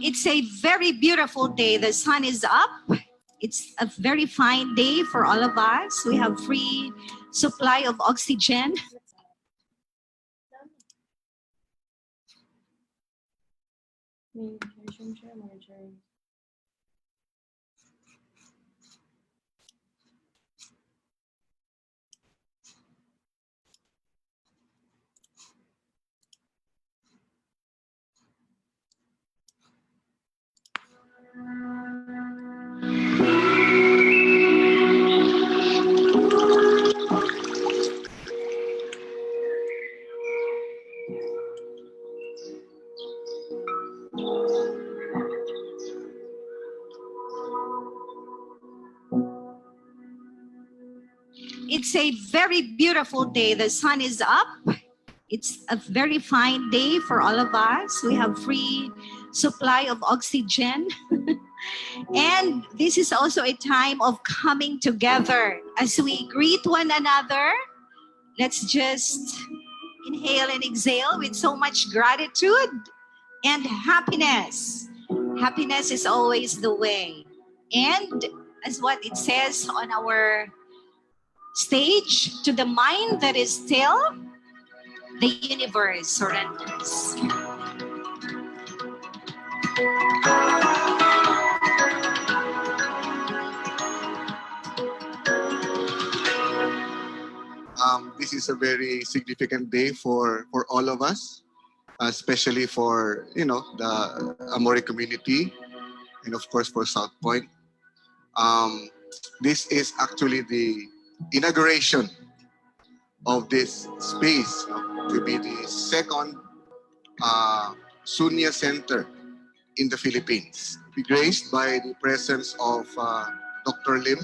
It's a very beautiful day. The sun is up. It's a very fine day for all of us. We have free supply of oxygen. It's a very beautiful day. The sun is up. It's a very fine day for all of us. We have free supply of oxygen. And this is also a time of coming together. As we greet one another, let's just inhale and exhale with so much gratitude and happiness. Happiness is always the way. And as what it says on our stage, to the mind that is still, the universe surrenders. This is a very significant day for all of us, especially for the Amore community, and of course for South Point. This is actually the inauguration of this space, to be the second Sunya Center in the Philippines. Be graced by the presence of Dr. Lim.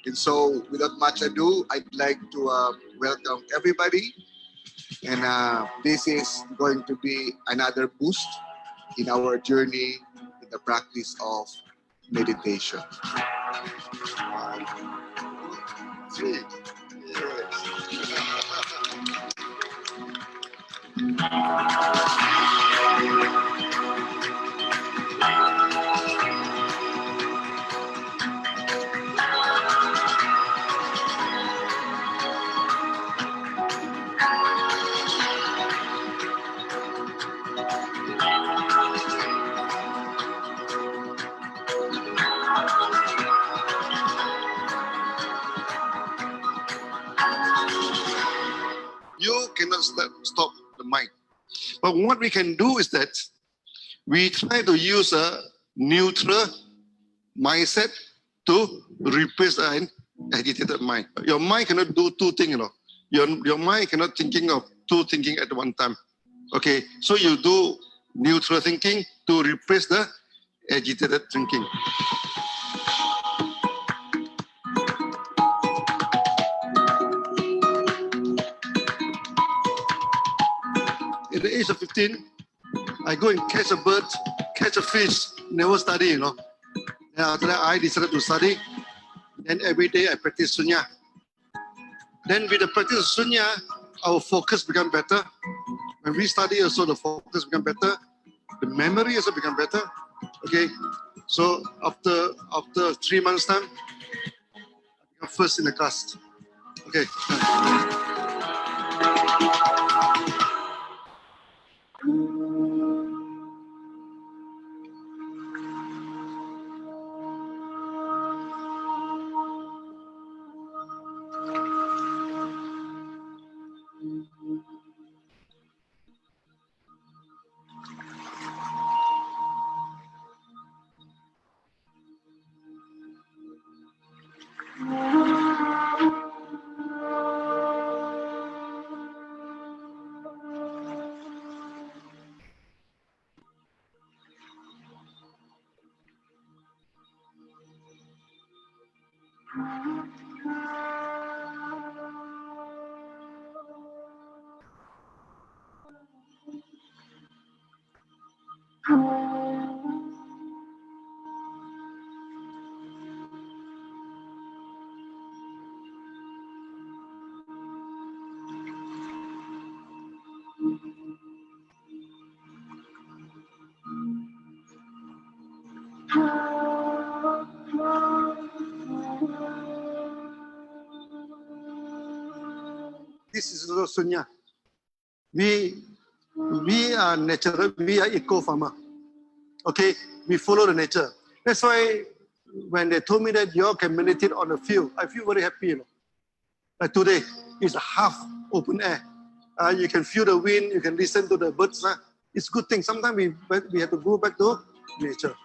And so, without much ado, I'd like to welcome everybody. And this is going to be another boost in our journey in the practice of meditation. 1, 2, 3. You cannot stop the mind. But what we can do is that we try to use a neutral mindset to replace an agitated mind. Your mind cannot do two things, Your mind cannot thinking of two thinking at one time. Okay, so you do neutral thinking to replace the agitated thinking. At the age of 15, I go and catch a bird, catch a fish, never study, And after that, I decided to study. Then every day I practice Sunya. Then with the practice of Sunya, our focus become better. When we study also, the focus become better. The memory also become better. Okay, so after 3 months time, I become first in the class. Okay. This is also Sunya. We are natural, we are eco-farmer. Okay, we follow the nature. That's why when they told me that you all can meditate on the field, I feel very happy. You know? Like today, it's half open air. You can feel the wind, you can listen to the birds. It's a good thing. Sometimes we have to go back to nature.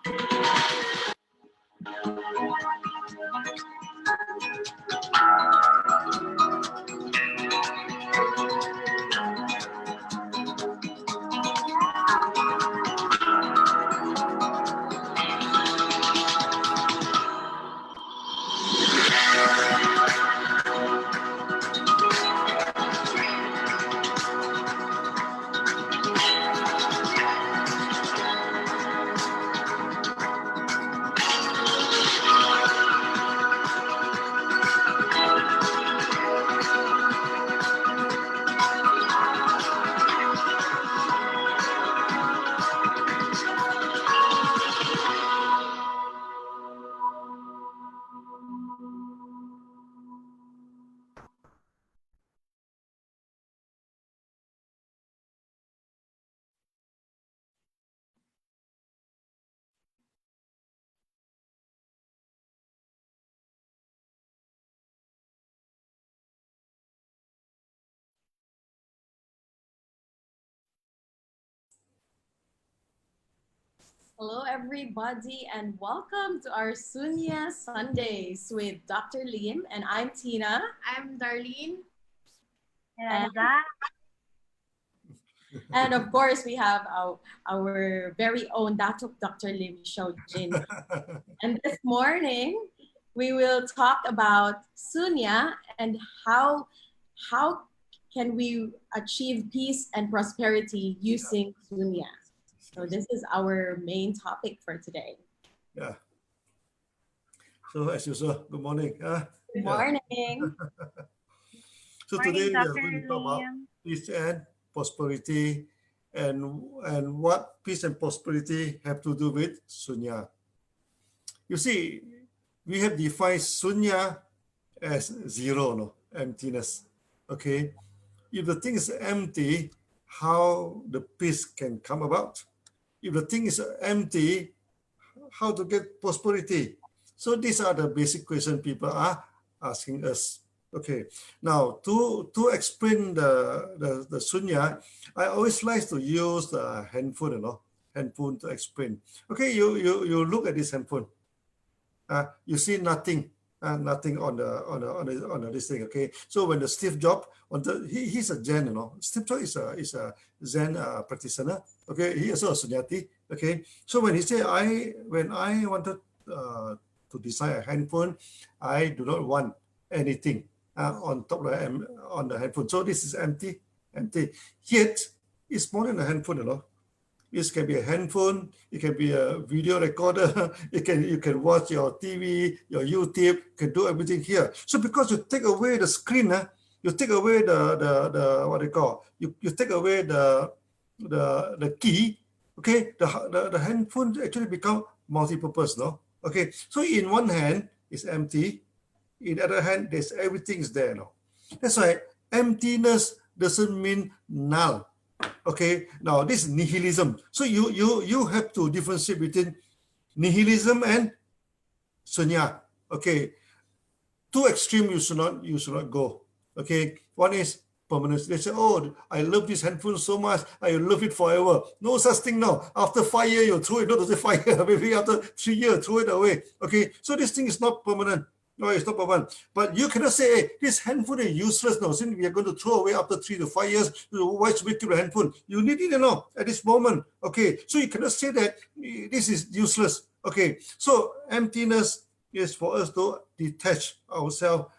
Hello, everybody, and welcome to our Sunya Sundays with Dr. Lim, and I'm Tina. I'm Darlene. And, and of course, we have our very own Dr. Lim Show Jin. And this morning, we will talk about Sunya and how can we achieve peace and prosperity using Sunya. So this is our main topic for today. Yeah. So as usual, good morning. Good morning. So today we are going to talk about peace and prosperity, and what peace and prosperity have to do with Sunya. You see, we have defined Sunya as zero, no, emptiness. Okay, if the thing is empty, how the peace can come about? If the thing is empty, how to get prosperity? So these are the basic questions people are asking us. Okay, now to explain the Sunya, I always like to use the handphone, handphone to explain. Okay, you look at this handphone. You see nothing. Nothing on the this thing. Okay, so when the Steve Jobs he's a Zen, Steve Jobs is a Zen practitioner. Okay, he also a Sunyati. Okay, so when he say when I wanted to design a handphone, I do not want anything on top of on the handphone. So this is empty. Yet it's more than a handphone, It can be a handphone, it can be a video recorder, you can watch your TV, your YouTube, you can do everything here. So because you take away the screen, you take away the what they call, you take away the key, okay, the handphone actually become multi-purpose, no? Okay, so in one hand it's empty, in the other hand there's everything is there, no? That's why emptiness doesn't mean null. Okay, now this is nihilism. So you have to differentiate between nihilism and sunya. Okay, too extreme you should not go. Okay, one is permanence. They say, oh, I love this handphone so much, I love it forever. No such thing now. After 5 years, you throw it, not to say 5 years, maybe after 3 years, throw it away. Okay, so this thing is not permanent. No, it's not permanent. But you cannot say, hey, this handphone is useless now. Since we are going to throw away after 3 to 5 years, why should we keep the handphone? You need it, at this moment. Okay, so you cannot say that this is useless. Okay, so emptiness is for us to detach ourselves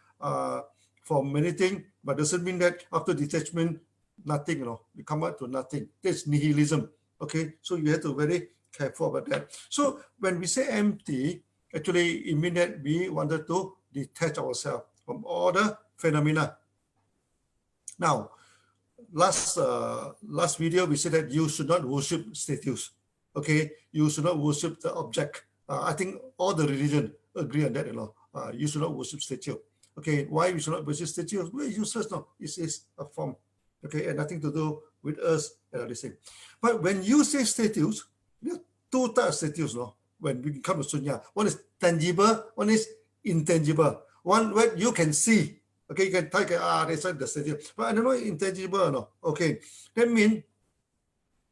from many things, but doesn't mean that after detachment, nothing, we come out to nothing. That's nihilism. Okay, so you have to be very careful about that. So when we say empty, actually, it means that we wanted to detach ourselves from all the phenomena. Now, last video, we said that you should not worship statues. Okay, you should not worship the object. I think all the religion agree on that, you should not worship statue. Okay, why we should not worship statues? Well, useless, no. It is a form, okay, and nothing to do with us and all this thing. But when you say statues, there are two types of statues, no. When we come to Sunya, one is tangible, one is intangible. One where you can see, okay, you can take that's the statue. But I don't know intangible, no. Okay, that means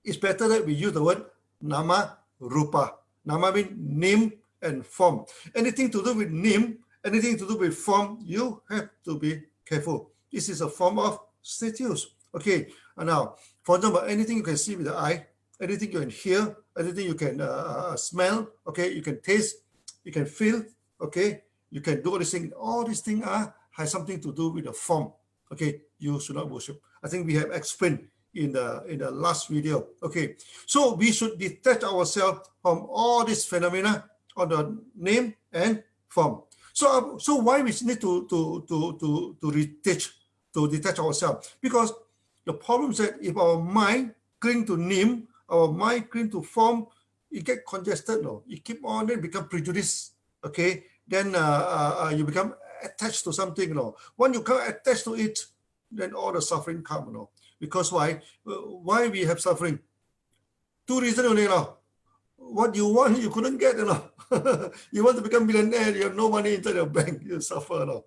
it's better that we use the word nama rupa. Nama means name and form. Anything to do with name, anything to do with form, you have to be careful. This is a form of statues. Okay, now, for example, anything you can see with the eye, anything you can hear, anything you can smell, okay, you can taste, you can feel, okay, you can do all these things. All these things have something to do with the form. Okay, you should not worship. I think we have explained in the last video. Okay, so we should detach ourselves from all these phenomena on the name and form. So why we need to detach ourselves? Because the problem is that if our mind cling to name, our mind cling to form, it get congested. No, you keep on, then become prejudiced. Okay, then you become attached to something. No, when you come attached to it, then all the suffering come. No, because why? Why we have suffering? Two reasons only. No, what you want you couldn't get. No, you want to become millionaire, you have no money inside your bank, you suffer. No,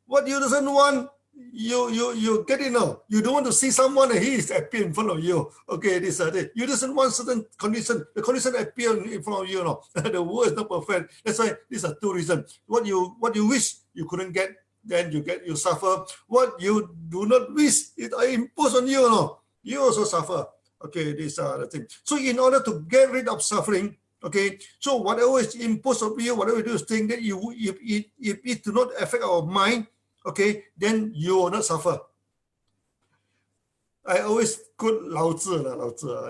what you doesn't want, you get it. No, you don't want to see someone and he is happy in front of you. Okay, this you doesn't want certain condition. The condition appear in front of you. No, the world is not perfect. That's why these are two reasons. What you wish you couldn't get, then you suffer. What you do not wish, it imposed on you. No, you also suffer. Okay, these are the things. So in order to get rid of suffering, okay, so whatever is imposed on you, whatever you do is think that if it do not affect our mind, okay, then you will not suffer. I always quote Lao Tzu,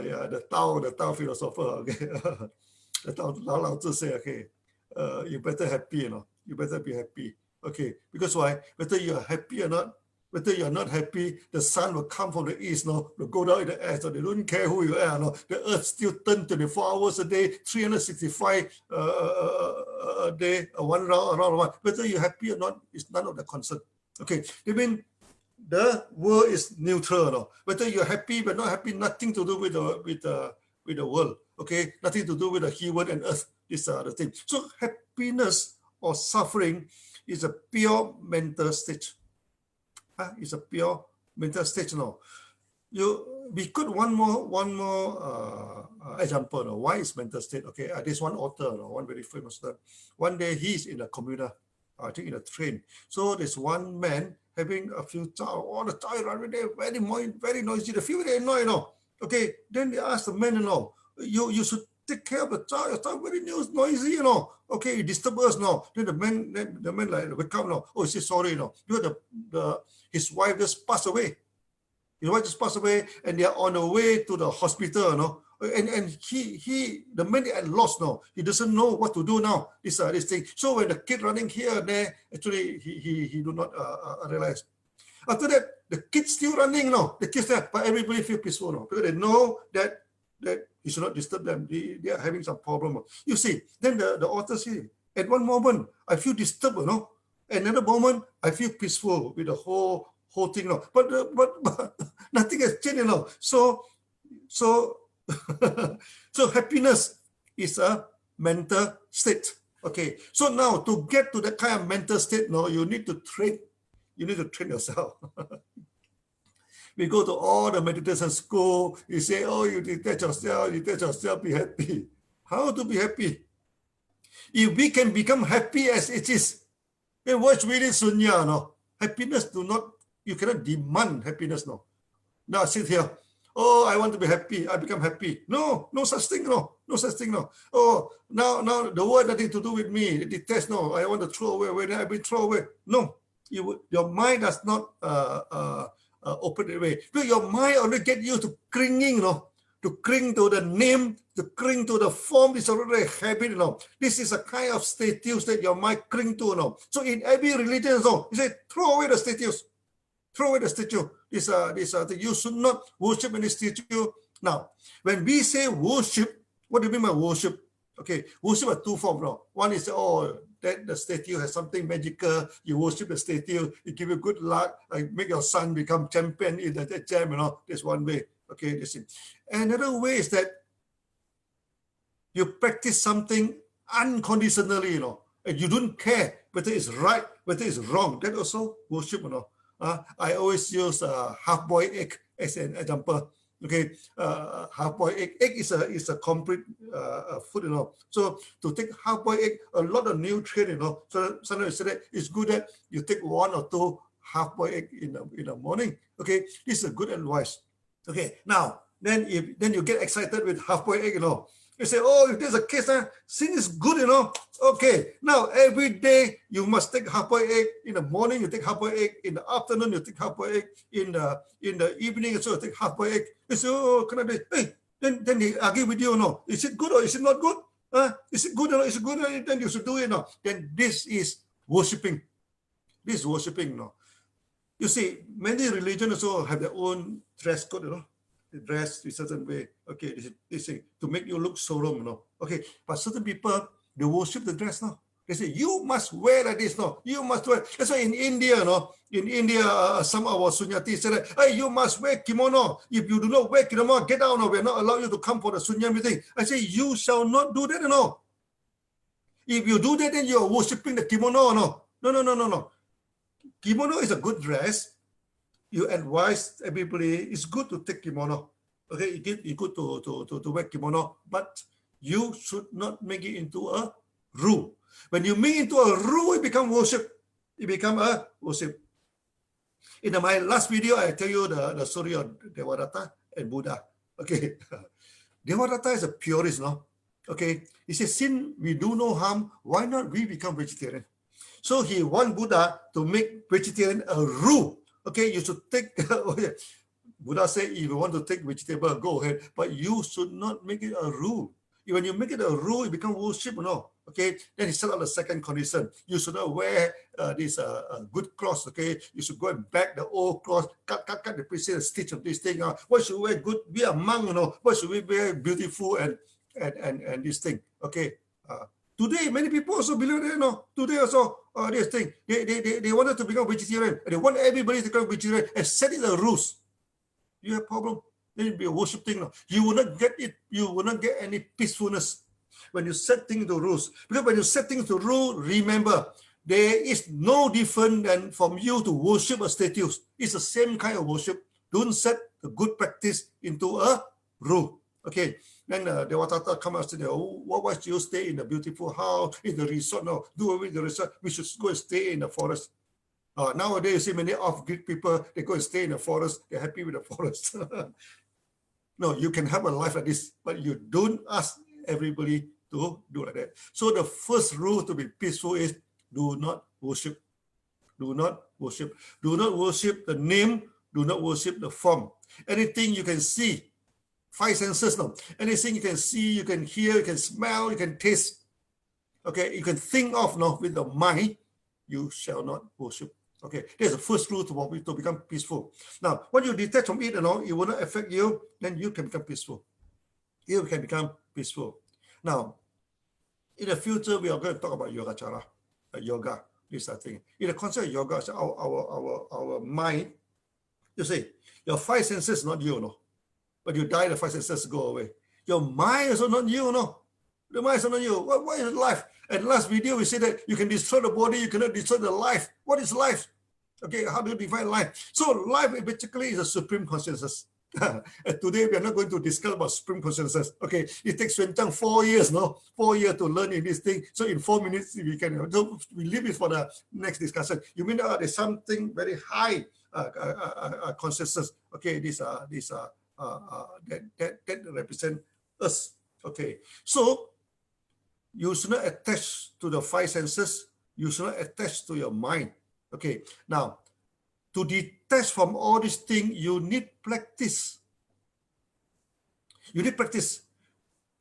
yeah, the Tao philosopher, okay. The Lao Tzu say, okay, you better happy, you better be happy, okay, because why? Whether you are happy or not, whether you are not happy, the sun will come from the east, will go down in the air, so they don't care who you are, the earth still turns 24 hours a day, 365 a day, one round around one. Whether you're happy or not is none of the concern. Okay, I mean, the world is neutral. Whether you're happy but not happy, nothing to do with the world. Okay, nothing to do with the heaven and earth. These are the things. So happiness or suffering is a pure mental state. It's a pure mental state. We could one more example. Why is mental state? Okay, there's one author, one very famous author. One day he's in a commuter, I think in a train. So there's one man having a few child, all the child around there, very noisy. The few very annoyed. Okay, then they ask the man, you should take care of the child. Your child very noisy, Okay, you disturb us, Then the man like wake up, Oh, he says sorry, Because his wife just passed away. His wife just passed away, and they are on the way to the hospital, And the man at lost, He doesn't know what to do now. This thing. So when the kid running here and there, actually he do not realize. After that, the kid's still running, The kid's there, but everybody feel peaceful, Because they know that you should not disturb them. They are having some problem. You see, then the author says, at one moment, I feel disturbed, Another moment, I feel peaceful with the whole thing, But nothing has changed, So happiness is a mental state. Okay. So now to get to that kind of mental state, you need to train. You need to train yourself. We go to all the meditation school. You say, oh, you detach yourself, be happy. How to be happy? If we can become happy as it is, then what's really sunya? Happiness you cannot demand happiness. Now sit here. Oh, I want to be happy. I become happy. No such thing. No such thing. Oh, now the world nothing to do with me. Detest. I want to throw away. When I will throw away. No, your mind does not open the way. Because your mind already get you to clinging, to cling to the name, to cling to the form. Is already a habit, This is a kind of status that your mind cling to, So in every religion, you say throw away the status. Throw away the statue. You should not worship any statue. Now, when we say worship, what do you mean by worship? Okay, worship are two forms. No? One is, oh, that the statue has something magical. You worship the statue, it give you good luck, make your son become champion in the jam, That's one way. Okay, that's it. Another way is that you practice something unconditionally, and you don't care whether it's right, whether it's wrong. That also worship, I always use half-boiled egg as an example. Okay, half-boiled egg. Egg is a complete food, So to take half-boiled egg, a lot of nutrient, So sometimes say that it's good that you take 1 or 2 half-boiled egg in the morning. Okay, this is a good advice. Okay, now then you get excited with half-boiled egg, You say, oh, if there's a case, sin is good, Okay, now every day you must take half-boiled egg. In the morning, you take half-boiled egg. In the afternoon, you take half-boiled egg. In the evening, so you take half-boiled egg. You say, oh, can I do? Hey, then they argue with you, Is it good or is it not good? Is it good or is it good? Then you should do it, Then this is worshipping. This is worshipping, You see, many religions also have their own dress code, They dress in a certain way. Okay, they say to make you look solemn, Okay, but certain people, they worship the dress, They say, you must wear like this, You must wear. That's why in India, some of our Sunyati said, hey, you must wear kimono. If you do not wear kimono, get out, we're not allow you to come for the Sunya meeting. I say, you shall not do that, If you do that, then you are worshipping the kimono, No. Kimono is a good dress. You advise everybody it's good to take kimono. Okay, it's good to wear kimono, but you should not make it into a rule. When you make it into a rule, it becomes worship. It becomes a worship. In my last video, I tell you the story of Devadatta and Buddha. Okay, Devadatta is a purist, Okay, he says, since we do no harm, why not we become vegetarian? So he want Buddha to make vegetarian a rule. Okay, you should take, Buddha said, if you want to take vegetable, go ahead, but you should not make it a rule. When you make it a rule, it becomes worship, Okay, then he set out the second condition. You should not wear this good cloth, okay? You should go and back the old cloth, cut the pieces and stitch of this thing. Why should we wear good? Be a monk, Why should we wear beautiful and this thing, okay? Today, many people also believe that, Today also, this thing, they wanted to become vegetarian. They want everybody to become vegetarian and set it the rules. You have a problem, then it'll be a worship thing. You will not get it. You will not get any peacefulness when you set things to rules. Because when you set things to rules, remember, there is no different than from you to worship a statue. It's the same kind of worship. Don't set the good practice into a rule. Okay. Then Devadatta come and say, oh, why should you stay in a beautiful house, in the resort? No, do away with the resort. We should go and stay in the forest. Nowadays, you see many off-grid people, they go and stay in the forest. They're happy with the forest. No, you can have a life like this, but you don't ask everybody to do like that. So the first rule to be peaceful is do not worship. Do not worship. Do not worship the name. Do not worship the form. Anything you can see, 5 senses, anything you can see, you can hear, you can smell, you can taste, okay, you can think of, with the mind, you shall not worship. Okay, there's the first rule to become peaceful. Now, when you detach from it, it will not affect you, then you can become peaceful. You can become peaceful. Now, in the future, we are going to talk about yogacara, yoga, this thing. In the concept of yoga, our mind, you see, your 5 senses not you, But you die, the 5 senses go away. Your mind is not you, The mind is not you. What is life? And last video, we said that you can destroy the body, you cannot destroy the life. What is life? Okay, how do you define life? So life basically is a supreme consciousness. And today, we are not going to discuss about supreme consciousness. Okay, it takes Xuan Zhang 4 years, 4 years to learn in this thing. So in 4 minutes, we can, so we leave it for the next discussion. You mean there's something very high consciousness. Okay, that represent us. Okay, so you should not attach to the 5 senses. You should not attach to your mind. Okay, now to detach from all these things, you need practice. You need practice.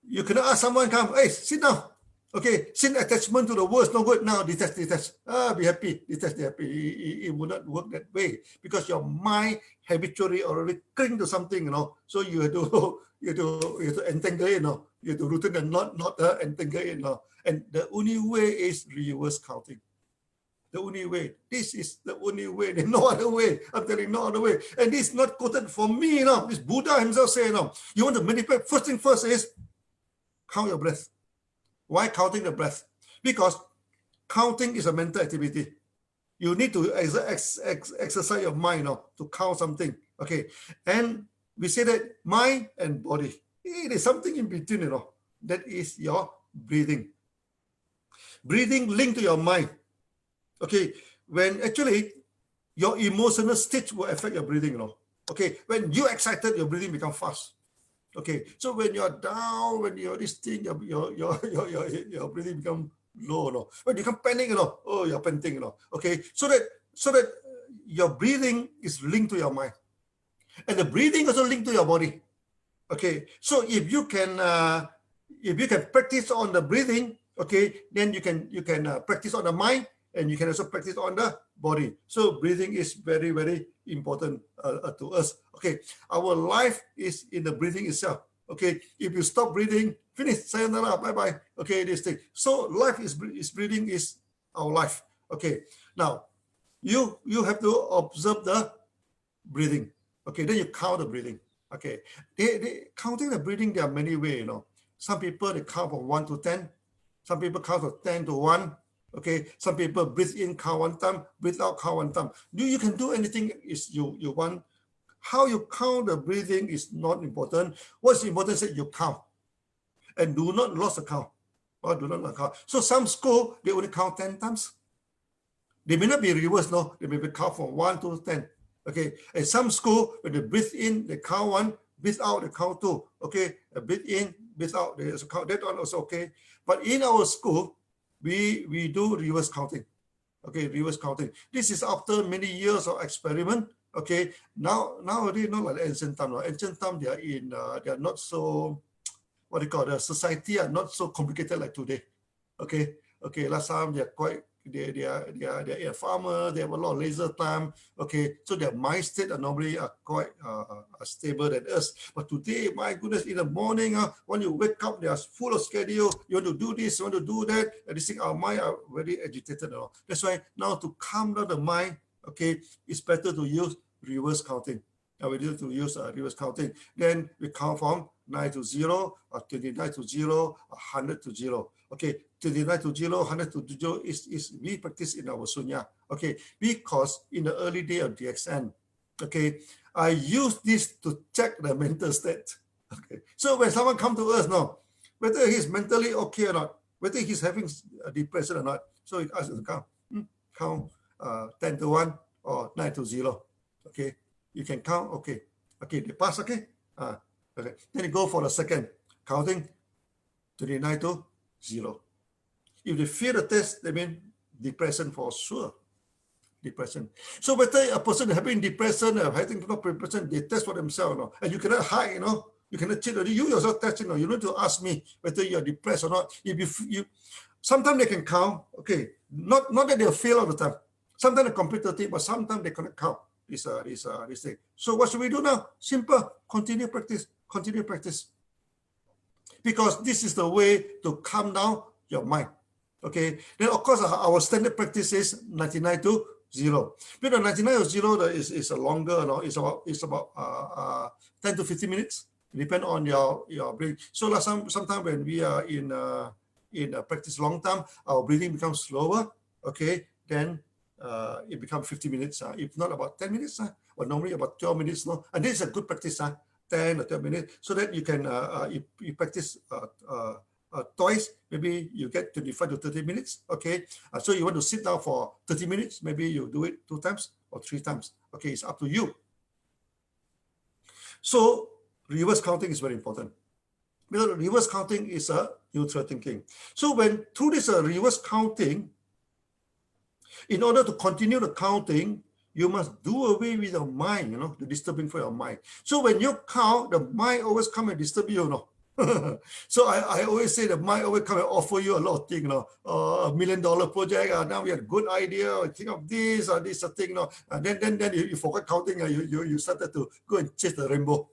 You cannot ask someone come, hey, sit down. Okay, sin attachment to the words no good. Now detach. Be happy. Detach, be happy. It will not work that way because your mind habitually already cling to something, So you have to you have to entangle it, You have to root it and not entangle it, And the only way is reverse counting. The only way. This is the only way. There's no other way. I'm telling you, no other way. And this is not quoted from me, This Buddha himself say, You want to manipulate. First thing first is count your breath. Why counting the breath? Because counting is a mental activity. You need to exercise your mind to count something. Okay. And we say that mind and body. It is something in between, That is your breathing. Breathing linked to your mind. Okay. When actually your emotional state will affect your breathing, Okay. When you're excited, your breathing becomes fast. Okay, so when you're down, when you're this thing, your breathing become low, When you become panic, oh, you're panting, Okay, so that your breathing is linked to your mind, and the breathing also linked to your body. Okay, so if you can practice on the breathing, okay, then you can practice on the mind, and you can also practice on the body. So breathing is very, very important to us. Okay, our life is in the breathing itself. Okay, if you stop breathing, finish, sayonara, bye-bye. Okay, this thing. So life is breathing is our life. Okay, now you have to observe the breathing. Okay, then you count the breathing. Okay, they counting the breathing, there are many ways, Some people, they count from 1 to 10. Some people count from 10 to 1. Okay, some people breathe in, count one time, breathe out, count one time. You can do anything is you want. How you count the breathing is not important. What's important is that you count. And do not lose the count. Or do not count. So some school, they only count 10 times. They may not be reversed, They may be count from 1 to 10. Okay, and some school, when they breathe in, they count 1, breathe out, they count 2. Okay, breathe in, breathe out, they also count. That one also okay. But in our school, we do reverse counting. Okay, reverse counting. This is after many years of experiment. Okay, nowadays not like ancient time. Ancient time they are not so, what do you call the society are not so complicated like today. Okay, last time they are quite they are farmer, they have a lot of leisure time. Okay, so their mind state are normally quite stable than us. But today, my goodness, in the morning, when you wake up, they are full of schedule. You want to do this, you want to do that. And this thing, our mind are very agitated. That's why now to calm down the mind, okay, it's better to use reverse counting. We need to use reverse counting. Then we count from 9 to 0, 29 to 0, 100 to 0. Okay, 29 to 0, 100 to 0 is we practice in our Sunya. Okay, because in the early day of DXN, okay, I use this to check the mental state. Okay, so when someone come to us now, whether he's mentally okay or not, whether he's having a depression or not, so he asks us to count 10 to 1 or 9 to 0. Okay, you can count. Okay, they pass. Okay, okay. Then you go for the second counting, 29 to 0. If they fail the test, they mean depression for sure. Depression. So whether a person having depression or having depression, they test for themselves, and you cannot hide, You cannot cheat. You yourself test, You need to ask me whether you are depressed or not. If you sometimes they can count. Okay, not that they'll fail all the time. Sometimes they complete 30, but sometimes they cannot count this thing. So what should we do now? Simple. Continue practice. Continue practice. Because this is the way to calm down your mind. Okay. Then of course our standard practice is 99 to 0. But the 99 to 0 is a longer. It's about 10 to 15 minutes. Depend on your breathing. So last time, sometime when we are in practice long time, our breathing becomes slower. Okay. Then it becomes 50 minutes. If not about 10 minutes, or normally about 12 minutes. And this is a good practice. 10 or 12 minutes, so that you can you practice twice, maybe you get 25 to 30 minutes. Okay, so you want to sit down for 30 minutes, maybe you do it 2 times or 3 times. Okay, it's up to you. So reverse counting is very important, because reverse counting is a neutral thinking. So when through this reverse counting, in order to continue the counting, you must do away with your mind, the disturbing for your mind. So when you count, the mind always come and disturb you, So I always say that mind always come and offer you a lot of things, you know, $1 million project. Now we had a good idea. Think of this or this thing, you know. And then you forget counting. You started to go and chase the rainbow.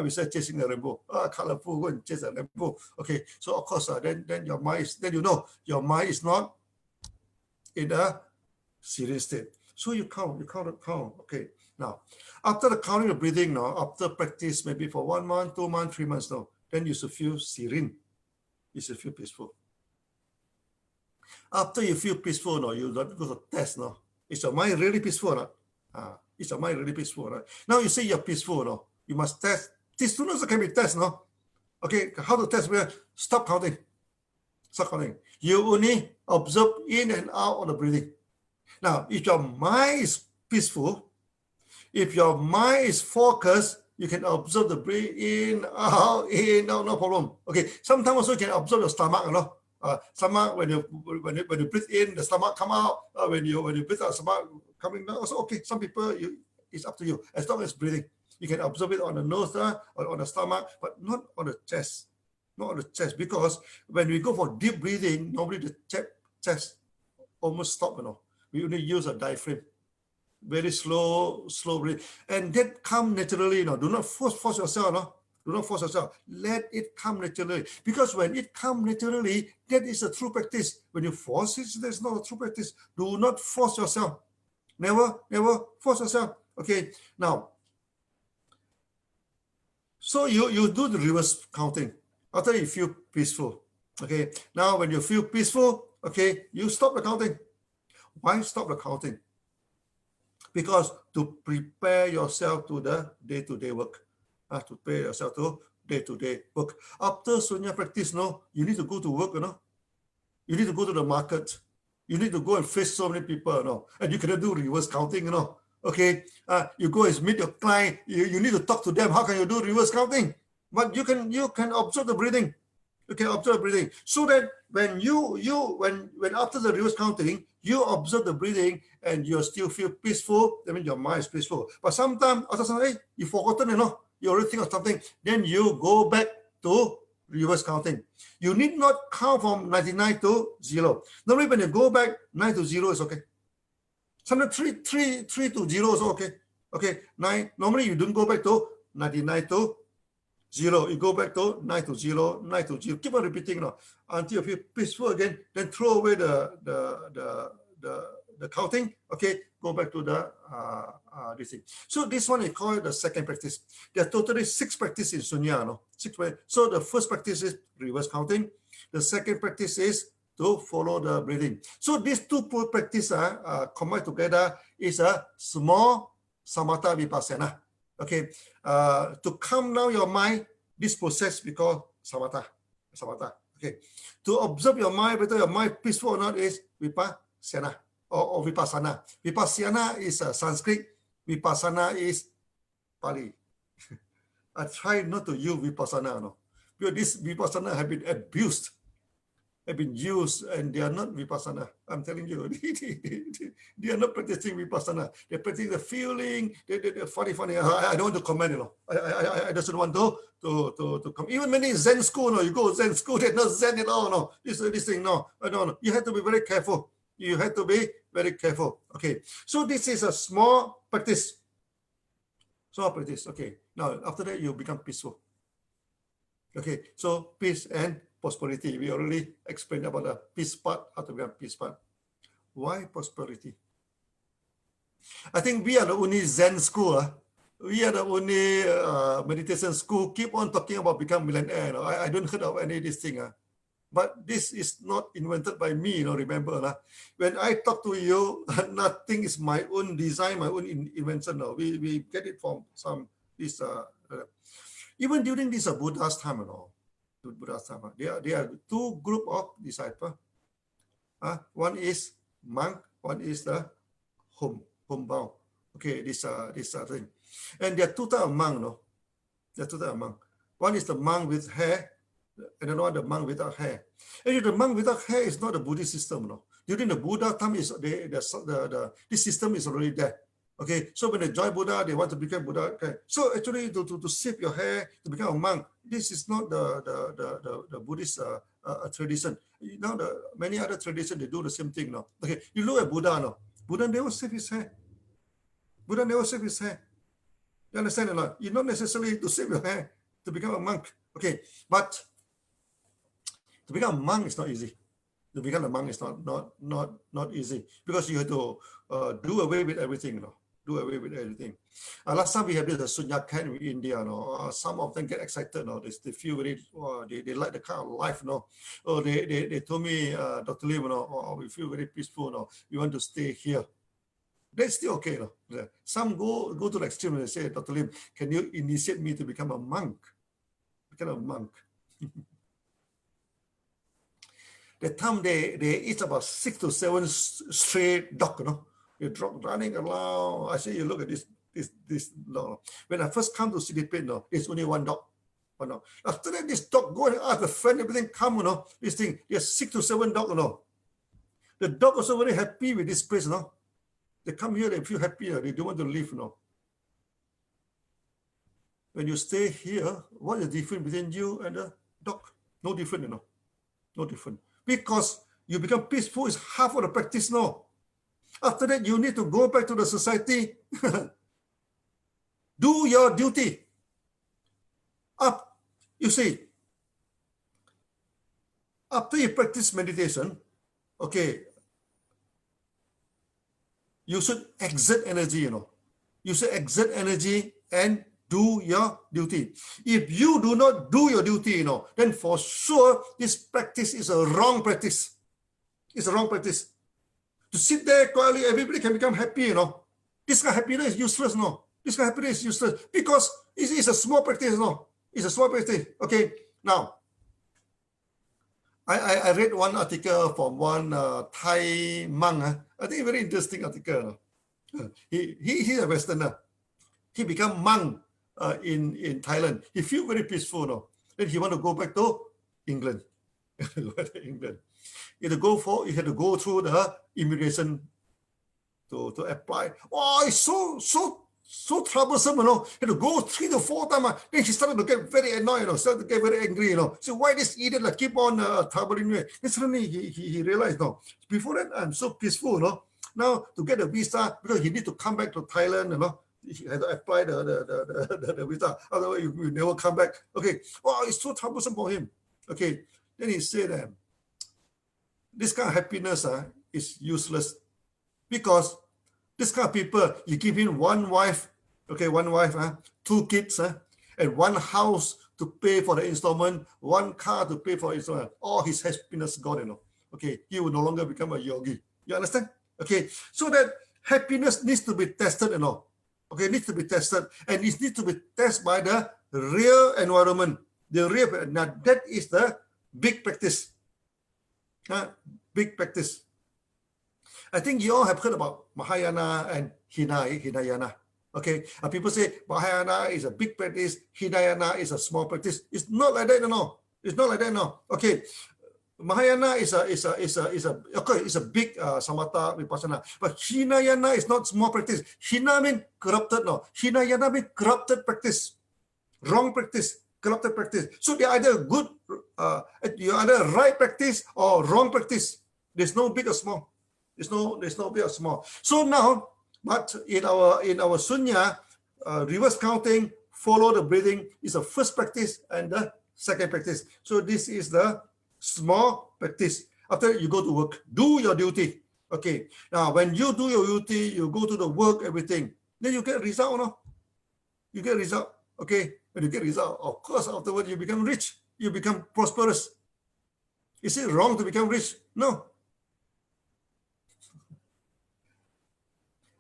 We said chasing the rainbow. Colorful, go and chase the rainbow. Okay, so of course, then your mind is, then you know your mind is not in a serious state. So you count. Okay. Now, after the counting of breathing, now after practice, maybe for 1 month, 2 months, 3 months, now, then you should feel serene. You should feel peaceful. After you feel peaceful, now you don't go to test. Now, is your mind really peaceful or not? Is your mind really peaceful or not? Now you say you're peaceful. Now you must test. These students can be tested. No, okay. How to test? Stop counting. Stop counting. You only observe in and out of the breathing. Now, if your mind is peaceful, if your mind is focused, you can observe the breathe in, out, no problem. Okay, sometimes also you can observe your stomach, you know. Stomach, when you breathe in, the stomach come out. When you breathe out, stomach coming down. Also, okay, some people, it's up to you. As long as breathing, you can observe it on the nose or on the stomach, but not on the chest. Not on the chest, because when we go for deep breathing, normally the chest almost stop, you know. We only use a diaphragm. Very slow breathe. And that come naturally, you know. Do not force yourself, no. Do not force yourself. Let it come naturally. Because when it comes naturally, that is a true practice. When you force it, that's not a true practice. Do not force yourself. Never force yourself. Okay. Now, so you do the reverse counting. After you feel peaceful. Okay. Now when you feel peaceful, okay, you stop the counting. Why stop the counting? Because to prepare yourself to the day-to-day work. To prepare yourself to day-to-day work. After Sunya practice, no, you need to go to work, you know. You need to go to the market. You need to go and face so many people, you know. And you cannot do reverse counting, you know. Okay. You go and meet your client. You need to talk to them. How can you do reverse counting? But you can observe the breathing. You can observe breathing. So that when when after the reverse counting, you observe the breathing and you still feel peaceful, that means your mind is peaceful. But sometimes after something, you forgotten, you know, you already think of something, then you go back to reverse counting. You need not count from 99 to 0. Normally when you go back 9 to 0 is okay. Sometimes 3 to 0 is okay. Okay, 9. Normally you don't go back to 99 to 0. You go back to 9 to 0, 9 to 0. Keep on repeating, you know, until you feel peaceful again. Then throw away the counting. Okay, go back to the this thing. So this one is called the second practice. There are totally 6 practices in Sunya. No? 6. So the first practice is reverse counting. The second practice is to follow the breathing. So these 2 practices combined together is a small samatha vipassana. Okay, to calm down your mind, this process we call samatha. Okay, to observe your mind, whether your mind peaceful or not, is vipassana or vipassana. Vipassana is Sanskrit. Vipassana is Pali. I try not to use vipassana, no, because this vipassana have been abused, have been used, and they are not vipassana. I'm telling you, they are not practicing vipassana. They're practicing the feeling. They're funny. I don't want to comment, you know. I just want to come. Even many Zen school, no, you go Zen school, they're not Zen at all, no. This thing, no. No. You have to be very careful. You have to be very careful. Okay. So this is a small practice. Small practice. Okay. Now after that, you become peaceful. Okay. So peace and prosperity. We already explained about the peace part, how to become peace part. Why prosperity? I think we are the only Zen school. We are the only meditation school keep on talking about become millionaire. I don't heard of any of this thing. But this is not invented by me, you know, remember. When I talk to you, nothing is my own design, my own invention. No. We get it from some, this, even during this Buddha's time, you know. Buddha's time, there are 2 groups of disciples. One is monk, one is the homebound. Okay, this thing. And there are 2 types of monk, no? There are 2 types of monk. One is the monk with hair, and another one the monk without hair. And the monk without hair is not a Buddhist system, no. During the Buddha time, this system is already there. Okay, so when they join Buddha, they want to become Buddha. Okay, so actually to shave your hair to become a monk, this is not the Buddhist tradition. You know, many other traditions they do the same thing. No, okay, you look at Buddha. No, Buddha never shave his hair. Buddha never shave his hair. You understand or not? You not necessarily to shave your hair to become a monk. Okay, but to become a monk is not easy. To become a monk is not easy because you have to do away with everything. You know, do away with everything. Last time we had this Sunya camp in India. You know, some of them get excited. You know, they feel very, they like the kind of life. You know, oh, they told me, Dr. Lim, you know, oh, we feel very peaceful. You know, we want to stay here. That's still okay. You know. Some go to the extreme and they say, Dr. Lim, can you initiate me to become a monk? Become a monk. The time they eat about 6 to 7 stray dog, you know, you drop running around. I say, you look at this dog. When I first come to Philippines, no, it's only one dog. Oh, no. After that, this dog go and ask a friend, everything come, you know, this thing, there's 6 to 7 dogs, you know. The dog also very happy with this place, you know. They come here, they feel happy, they don't want to leave, you know. When you stay here, what is the difference between you and the dog? No different, you know. No different. Because you become peaceful is half of the practice, no. After that, you need to go back to the society. Do your duty. You see, after you practice meditation, okay, you should exert energy, you know. You should exert energy and do your duty. If you do not do your duty, you know, then for sure this practice is a wrong practice. It's a wrong practice. To sit there quietly, everybody can become happy, you know. This kind of happiness is useless, no. This kind of happiness is useless because it's a small practice, no. It's a small practice. Okay, now, I read one article from one Thai monk. I think a very interesting article. He's a Westerner. He become monk in Thailand. He feel very peaceful, no. Then he want to go back to England. England. You had to go through the immigration to apply. Oh, it's so troublesome, you know. You had to go 3 to 4 times. Then he started to get very annoyed, you know, started to get very angry, you know. So why this idiot like keep on troubling me? Then suddenly he realized, no, before that I'm so peaceful, you know. Now to get a visa, because he need to come back to Thailand, you know. He had to apply the visa, otherwise you never come back. Okay, oh, it's so troublesome for him. Okay, then he said that this kind of happiness is useless because this kind of people, you give him one wife, okay, 2 kids, and 1 house to pay for the installment, 1 car to pay for installment. All his happiness gone, you know. Okay, he will no longer become a yogi. You understand? Okay, so that happiness needs to be tested, you know. Okay, needs to be tested, and it needs to be tested by the real environment. Now that is the big practice. Big practice. I think you all have heard about Mahayana and Hinayana. Okay, people say Mahayana is a big practice, Hinayana is a small practice. It's not like that, no. It's not like that, no. Okay, Mahayana is a big samatha vipassana, but Hinayana is not small practice. Hina means corrupted, no. Hinayana means corrupted practice, wrong practice, corrupted practice. So they are either good, you either right practice or wrong practice. There's no big or small. There's no big or small. So now, but in our Sunya, reverse counting, follow the breathing is the first practice and the second practice. So this is the small practice. After you go to work, do your duty. Okay. Now, when you do your duty, you go to the work, everything. Then you get result, no? You get result. Okay. When you get result, of course, afterwards you become rich. You become prosperous. Is it wrong to become rich? No.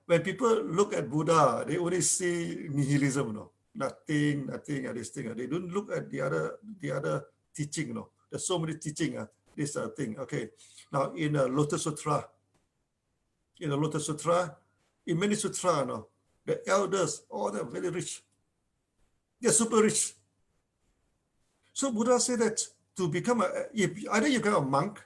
When people look at Buddha, they only see nihilism, no? Nothing, this thing. They don't look at the other teaching, no? There's so many teaching, this thing. Okay. Now in Lotus Sutra, in many sutra, no, the elders, they're very rich. They're super rich. So Buddha said that to become either you become a monk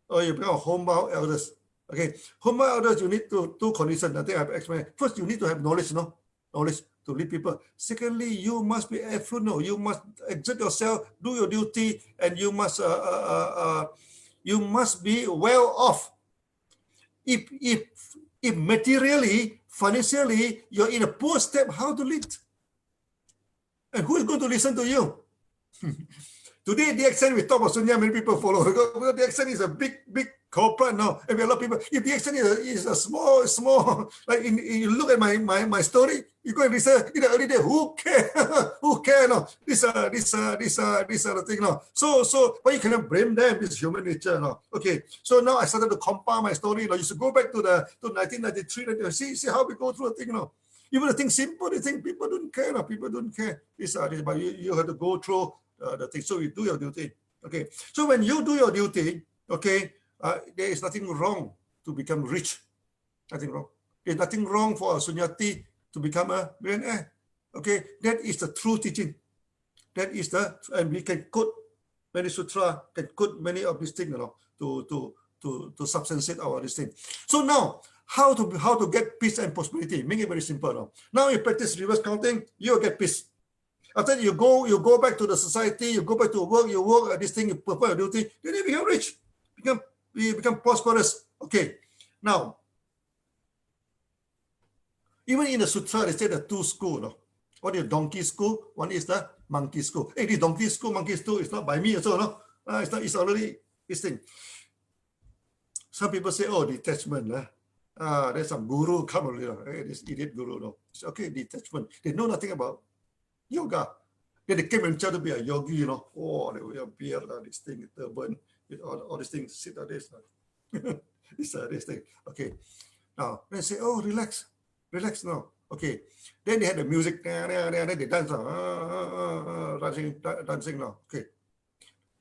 or you become a homebound elders. Okay, homework orders, you need to two conditions. I think I've explained. First, you need to have knowledge, no? Knowledge to lead people. Secondly, you must be affluent, no? You must exert yourself, do your duty, and you must be well off. If materially, financially, you're in a poor step, how to lead? And who is going to listen to you? Today, the accent we talk about Sunya, many people follow. Because the accent is a big corporate now. And a lot of people, if the accent is a small, like you look at my story, you go and research in the early day, who care? Who care? No, this are the thing. No. So, but you cannot blame them. This is human nature. No. Okay. So now I started to compile my story. No. You should go back to 1993 and see how we go through the thing. No. Even the thing simple, the thing people don't care. No. People don't care. This, but you have to go through the thing. So you do your duty. Okay. So when you do your duty, okay, there is nothing wrong to become rich. Nothing wrong. There's nothing wrong for a Sunyati to become a millionaire. Okay, that is the true teaching. That is and we can quote many sutra, can quote many of these things, you know, to substantiate our this thing. So now, how to get peace and prosperity? Make it very simple. Now you practice reverse counting, you'll get peace. After you go back to the society, you go back to work, you work at this thing, you perform your duty, then you become rich, you become prosperous. Okay, now, even in the sutra, they say the two schools. No? One is donkey school, one is the monkey school. Hey, the donkey school, monkey school is not by me also, no? It's already this thing. Some people say, oh, detachment. There's some guru come already. Hey, this idiot guru. No? It's okay, detachment. They know nothing about yoga. Then they came and tried to be a yogi, you know. Oh, they wear a beard, this thing, turban, all these things, sit like this. This thing. Okay. Now, they say, oh, relax now. Okay. Then they had the music, then they dance, dancing now. Okay.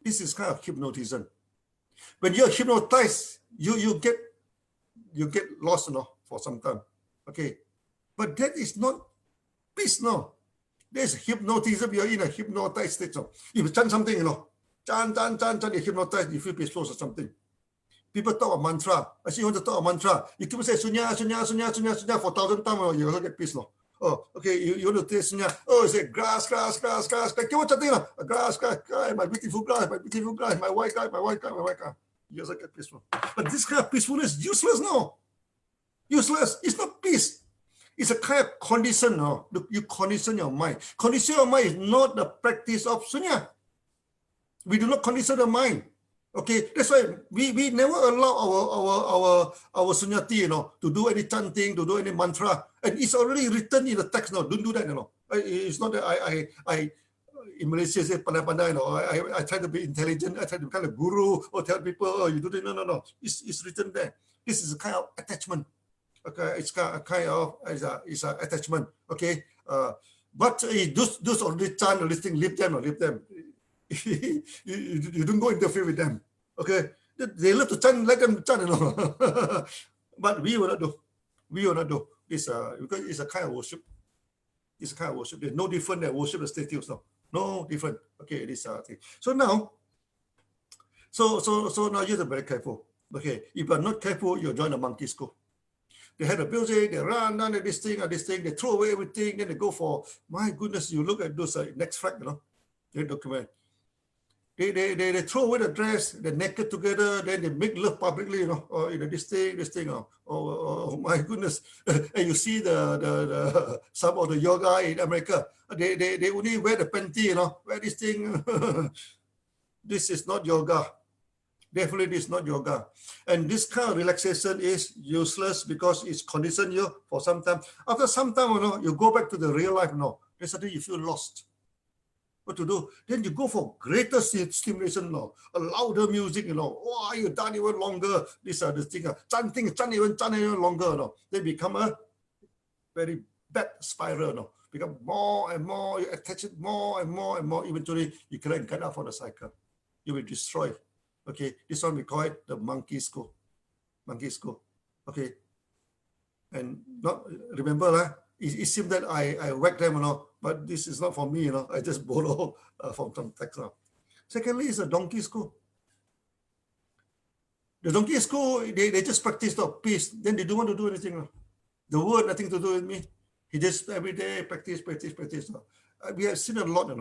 This is kind of hypnotism. When you're hypnotized, you get lost, you know, for some time. Okay. But that is not peace, no. There's hypnotism, you're in a hypnotized state. So if you chant something, you know, chant, you're hypnotized, you feel peaceful or something. People talk a mantra. Actually, you want to talk a mantra. You keep saying Sunya for 1,000 times, you also get peace. No? Oh, okay. You want to say Sunya. Oh, you say grass. Keep on chanting. Grass, my beautiful grass, my white guy. You also get peaceful. But this kind of peacefulness is useless, no? Useless. It's not peace. It's a kind of condition. No? You condition your mind. Condition your mind is not the practice of Sunya. We do not condition the mind. Okay, that's why we never allow our Sunyati, you know, to do any chanting, to do any mantra, and it's already written in the text. No, don't do that, you know. It's not that I in Malaysia say pandai, you know. I try to be intelligent. I try to become a guru or tell people, oh, you do this. No. It's written there. This is a kind of attachment. Okay, it's a kind of it's an attachment. Okay, but those already chant or listening, leave them. You don't go interfere with them. Okay, they love to chant, let them chant, you know. But we will not do this because it's a kind of worship. It's a kind of worship. There's no different than worship the statues. No different. Okay, this thing. So now, so now you're very careful. Okay, if you're not careful, you'll join the monkey school. They had a music, they run this thing, they throw away everything, then they go for, my goodness, you look at those next frack, you know, they document. They throw away the dress, they're naked together, then they make love publicly, you know, or this thing, oh my goodness. And you see the some of the yoga in America, they only wear the panty, you know, wear this thing. This is not yoga. Definitely this is not yoga. And this kind of relaxation is useless because it's conditioned you for some time. After some time, you know, you go back to the real life, then suddenly you feel lost. What to do? Then you go for greater stimulation, a louder music, oh, you done even longer. These are the things. Chanting even longer, They become a very bad spiral, Become more and more, you attach it more and more and more. Eventually, you cannot get out of the cycle. You will destroy. Okay, this one we call it the monkey school. Okay. And not remember, it seems that I whack them, but this is not for me, I just borrow from some text. Secondly, it's a donkey school. The donkey school, they just practice the peace. Then they don't want to do anything. The word, nothing to do with me. He just every day practice. We have seen a lot,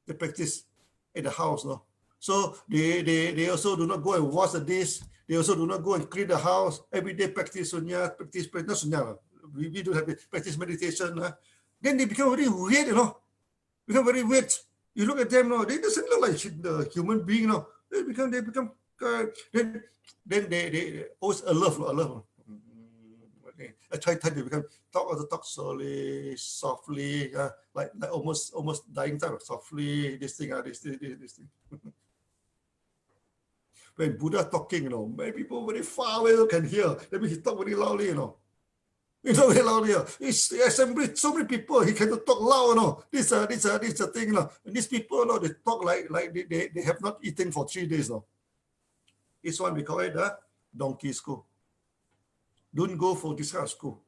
They practice at the house, So they also do not go and wash the dish. They also do not go and clean the house. Every day practice sunya, not sunya. We don't have to practice meditation. Then they become very weird, Become very weird. You look at them, they doesn't look like the human being, They become. Then they always alert. Okay. I try to become talk slowly, softly, like almost dying time, softly. This thing. When Buddha talking, many people very far away can hear. That means he talk very loudly, He talk very loudly. It's assembly, so many people. He can talk loud, This the thing, And these people, they talk like they have not eaten for 3 days, This one we call it the donkey school. Don't go for this kind of school.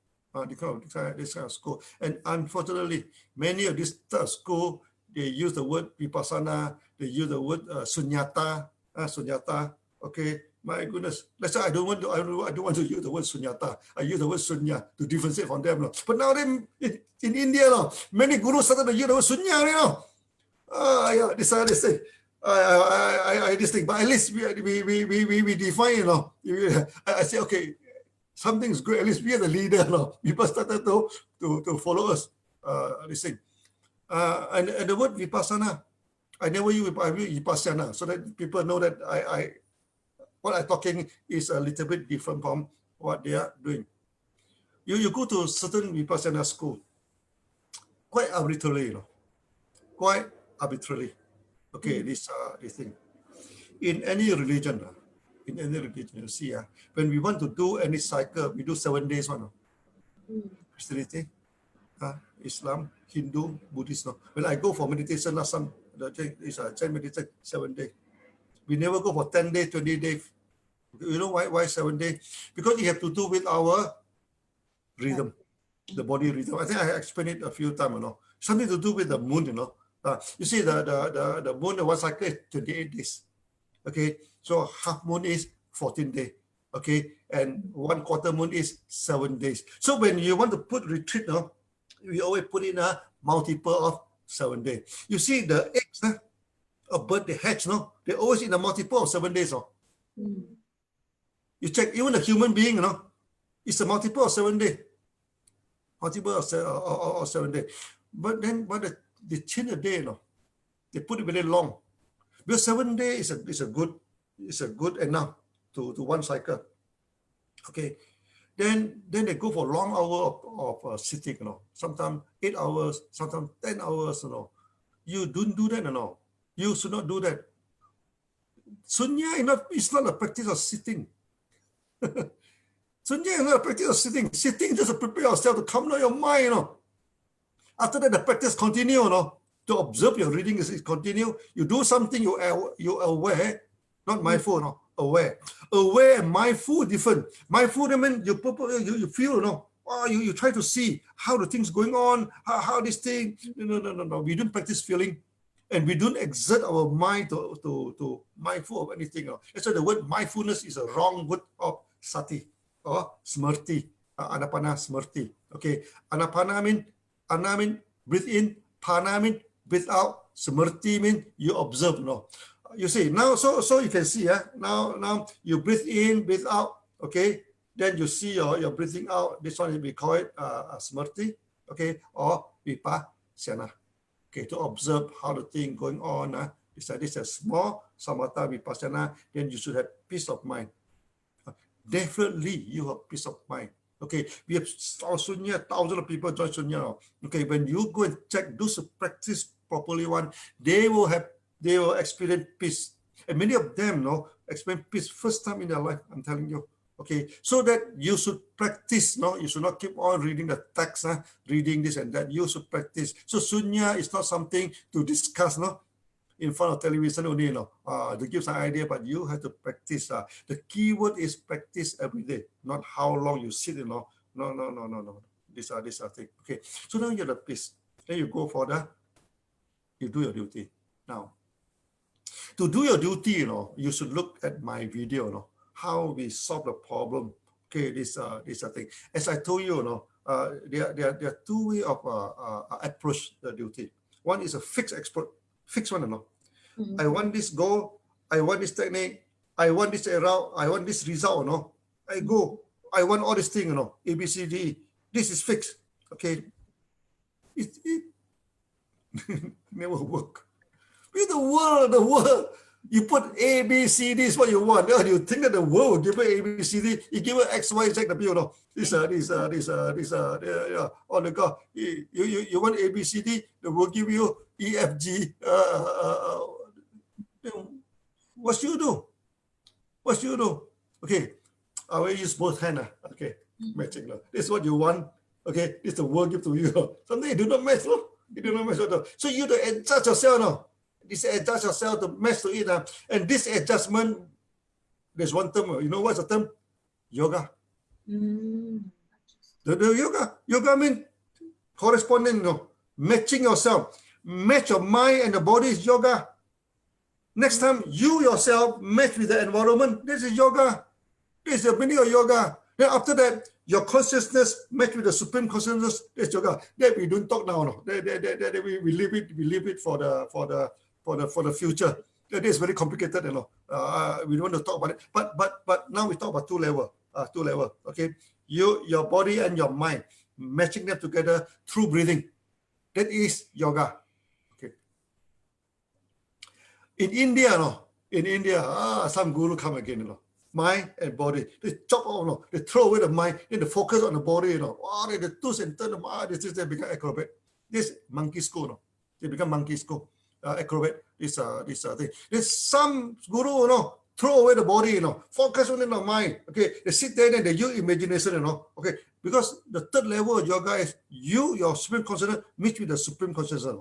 This kind of school. And unfortunately, many of this type of school, they use the word vipassana, they use the word sunyata. Okay, my goodness. Let's say I don't want to use the word sunyata. I use the word sunya to differentiate from them. But now in India, many gurus started to use the word sunya, this thing. This thing, but at least we define, I say, okay, something's great. At least we are the leader, People started to follow us. This thing, and the word vipassana, I never use vipassana, so that people know that what I'm talking is a little bit different from what they are doing. You go to certain vipassana school, quite arbitrarily, Okay, this thing. In any religion, you see, when we want to do any cycle, we do 7 days one. Christianity, Islam, Hindu, Buddhist. When I go for meditation last time, it's a Zen meditation 7 days. We never go for 10 days, 20 days. You know why 7 days? Because it have to do with our rhythm, the body rhythm. I think I explained it a few times, Something to do with the moon, You see, the moon, one cycle is 28 days. Okay, so half moon is 14 days. Okay, and 1/4 moon is 7 days. So when you want to put retreat, we always put in a multiple of 7 days. You see the eggs of bird, they hatch, they're always in a multiple of 7 days. You check, even a human being, it's a multiple of 7 days. Multiple of 7 days. But then, they change the day, They put it very long. Because 7 days is a good enough to one cycle. Okay. Then they go for long hour of sitting, Sometimes 8 hours, sometimes 10 hours, You don't do that, You should not do that. Sunya is not a practice of sitting. Sunya is not a practice of sitting. Sitting just to prepare yourself to calm down your mind, After that, the practice continue, To observe your reading is continue. You do something, you aware, not mindful, aware. Aware and mindful different. Mindful, I mean, you feel, you try to see how the things going on, how this thing. No. We don't practice feeling, and we don't exert our mind to mindful of anything. That's why the word mindfulness is a wrong word of sati or smrti, anapana smrti. Okay, anapana mean breathe in, pana mean breathe out, smrti mean you observe. You see now, so you can see, now you breathe in, breathe out. Okay, then you see your breathing out. This one we call it smrti. Okay, or vipassana. Okay, to observe how the thing going on. This is a small samatha vipassana. Then you should have peace of mind. Definitely, you have peace of mind. Okay, we have Sunya, thousands of people join Sunya. Okay, when you go and check those who practice properly they will experience peace. And many of them experience peace first time in their life, I'm telling you. Okay, so that you should practice, you should not keep on reading the text, reading this and that. You should practice. So Sunya is not something to discuss, in front of television only, to give some idea, but you have to practice. The key word is practice every day, not how long you sit, No. These are things. Okay, so now you have the peace. Then you go for you do your duty. Now, to do your duty, you should look at my video, how we solve the problem. Okay, this thing. As I told you, there are two way of approach the duty. One is a fixed one, I want this goal, I want this technique, I want this route, I want this result, I go, I want all this thing, A, B, C, D. This is fixed. Okay. It never work. With the world, you put A, B, C, D is what you want. You think that the world will give you A, B, C, D, you give it X, Y, Z, W, This, oh the God, you want A, B, C, D, the world give you E, F, G, what should you do? What should you do? Okay, I will use both hands. Okay, matching. This is what you want. Okay, this is the world give to you. Something you do not match. You do not match. So you to adjust yourself. This adjust yourself to match to it. And this adjustment, there's one term. You know what's the term? Yoga. The yoga means corresponding. Matching yourself. Match your mind and the body is yoga. Next time you yourself match with the environment, this is yoga. This is the meaning of yoga. Then after that, your consciousness match with the supreme consciousness, that's yoga. That we don't talk now. That we leave it for the future. That is very complicated, we don't want to talk about it. But now we talk about two level. Okay. Your body and your mind, matching them together through breathing. That is yoga. In India, some guru come again, mind and body. They chop off, they throw away the mind, then they focus on the body, they twist and turn them, they become acrobat. This monkey school, they become monkey school, acrobat, this thing. There's some guru, throw away the body, focus on the mind. Okay, they sit there and they use imagination, okay, because the third level of yoga is your supreme consciousness meets with the supreme consciousness.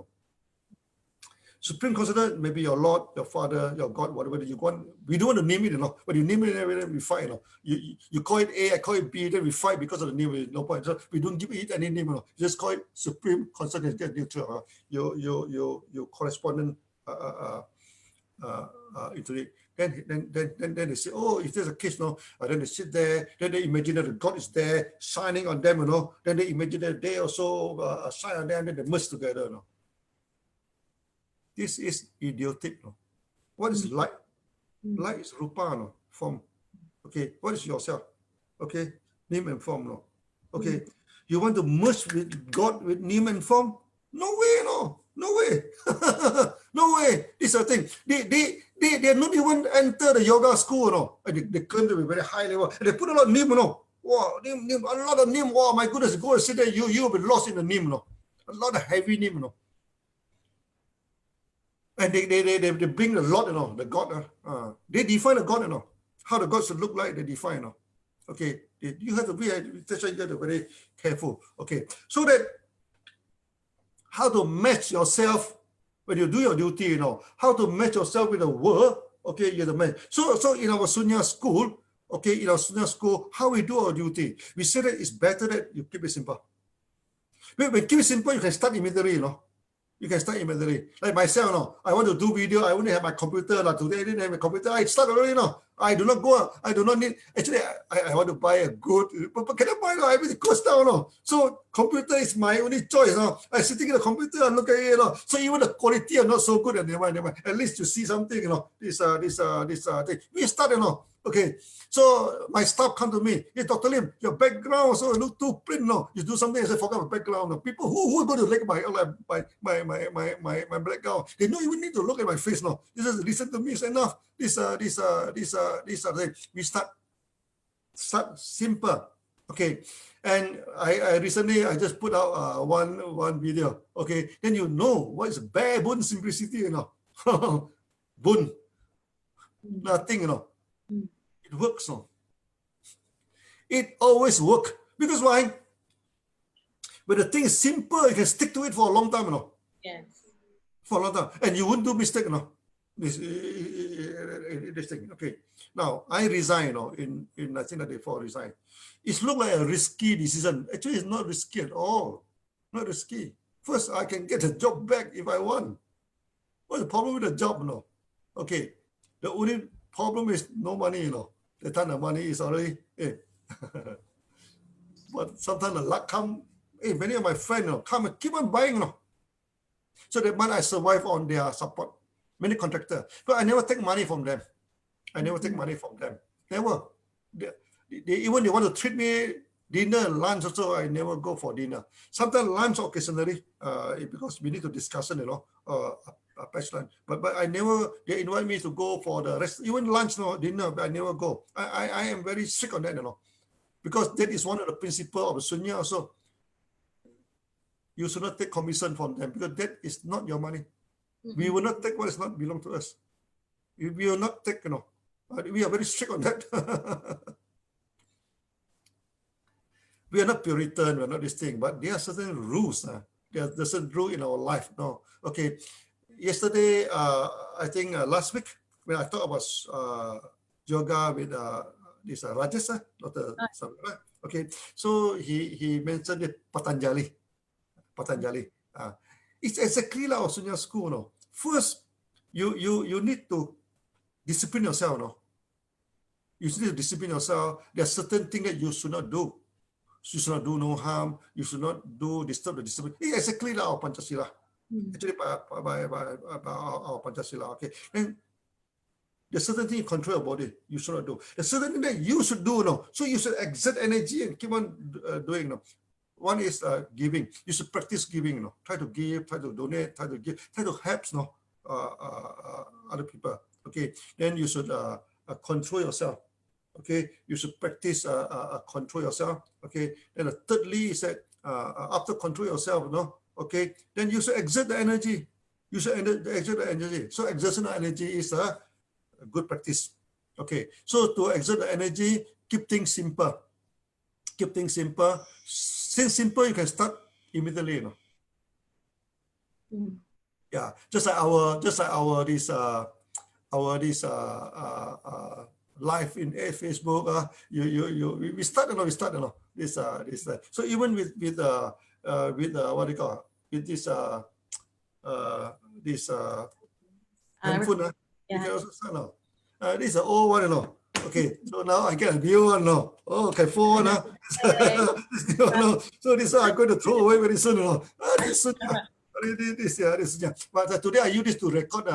Supreme consciousness, maybe your Lord, your Father, your God, whatever you want. We don't want to name it, but you name it, then we fight. You call it A, I call it B, then we fight because of the name. No point. So we don't give it any name. Just call it supreme consciousness. Get neutral. Your correspondent into it. Then they say, oh, if there's a case, then they sit there. Then they imagine that the God is there shining on them. Then they imagine that they also shine on them. Then they merge together. This is idiotic. What is light? Light is rupa, form. Okay, what is yourself? Okay, name and form. Okay, you want to merge with God with name and form? No way, no way. No way. This is the thing. They not even enter the yoga school. They claim to be very high level. And they put a lot of name. Wow, name, a lot of name. Wow, my goodness, go and sit there. You'll be lost in the name. A lot of heavy name. And they bring a lot, the God. They define the God, how the God should look like, they define. Okay, you have to be very careful. Okay, so that how to match yourself when you do your duty, how to match yourself with the world. Okay, you're the man. So in our Sunya school, how we do our duty, we say that it's better that you keep it simple. When keep it simple, you can start immediately, You can start immediately. Like myself, I want to do video. I only have my computer. Today I didn't have a computer. I start already. I do not go. I do not need. Actually, I want to buy a good. But can I buy? Everything costs down. So computer is my only choice. I'm sitting in the computer and look at it. So even the quality are not so good. And never mind. At least you see something. This thing. We start. Okay. So my staff come to me. Hey, Dr. Lim, your background so look too plain. You do something. I say, forget my background. People who are going to like my background. They don't even need to look at my face. They just listen to me. It's enough. These are things. We start simple. Okay. And I recently just put out one video. Okay. Then you know what is bare bone simplicity. Bone. Nothing. It works. It always works. Because why? When the thing is simple, you can stick to it for a long time. Yes. For a long time. And you won't do mistake. This thing. Okay. Now, I resign in 1994. Resign. It looked like a risky decision. Actually, it's not risky at all. Not risky. First, I can get the job back if I want. What's the problem with the job? Okay. The only problem is no money. The time the money is already, but sometimes the luck come, many of my friends, come and keep on buying, So that month I survive on their support. Many contractors. But I never take money from them. Never. Even they want to treat me dinner, lunch also, I never go for dinner. Sometimes lunch occasionally, because we need to discuss, patch lunch. But I never, they invite me to go for the rest, even lunch, dinner, but I never go. I am very strict on that, because that is one of the principles of Sunya also. You should not take commission from them because that is not your money. We will not take what does not belong to us. We will not take, we are very strict on that. We are not Puritan, we are not this thing, but there are certain rules. There are certain rules in our life. No, okay. Yesterday, I think last week, when I talked about yoga with this Rajesh, Dr. Samira, okay. So he mentioned the Patanjali. It's exactly like our Sunya school. First, you need to discipline yourself. You need to discipline yourself. There are certain things that you should not do. You should not do no harm. You should not do disturb the discipline. It's exactly like our Panchasila. Actually, by our Panchasila. Okay. And there's certain things you control your body. You should not do. There's certain things that you should do. So you should exert energy and keep on doing. One is giving. You should practice giving. Try to give, try to donate, try to give, try to help other people. Okay. Then you should control yourself. Okay. You should practice control yourself. Okay. Then thirdly is that after control yourself, okay, then you should exert the energy. You should exert the energy. So exertion of energy is a good practice. Okay. So to exert the energy, keep things simple. Keep things simple. Since simple, you can start immediately. Yeah, just like our live in Facebook. We start. This. So even with what do you call with this handphone, you can also start. This is an old one, Okay, so now I get a new one now. Oh, okay, phone. So this I'm going to throw away very soon. This But today I use this to record.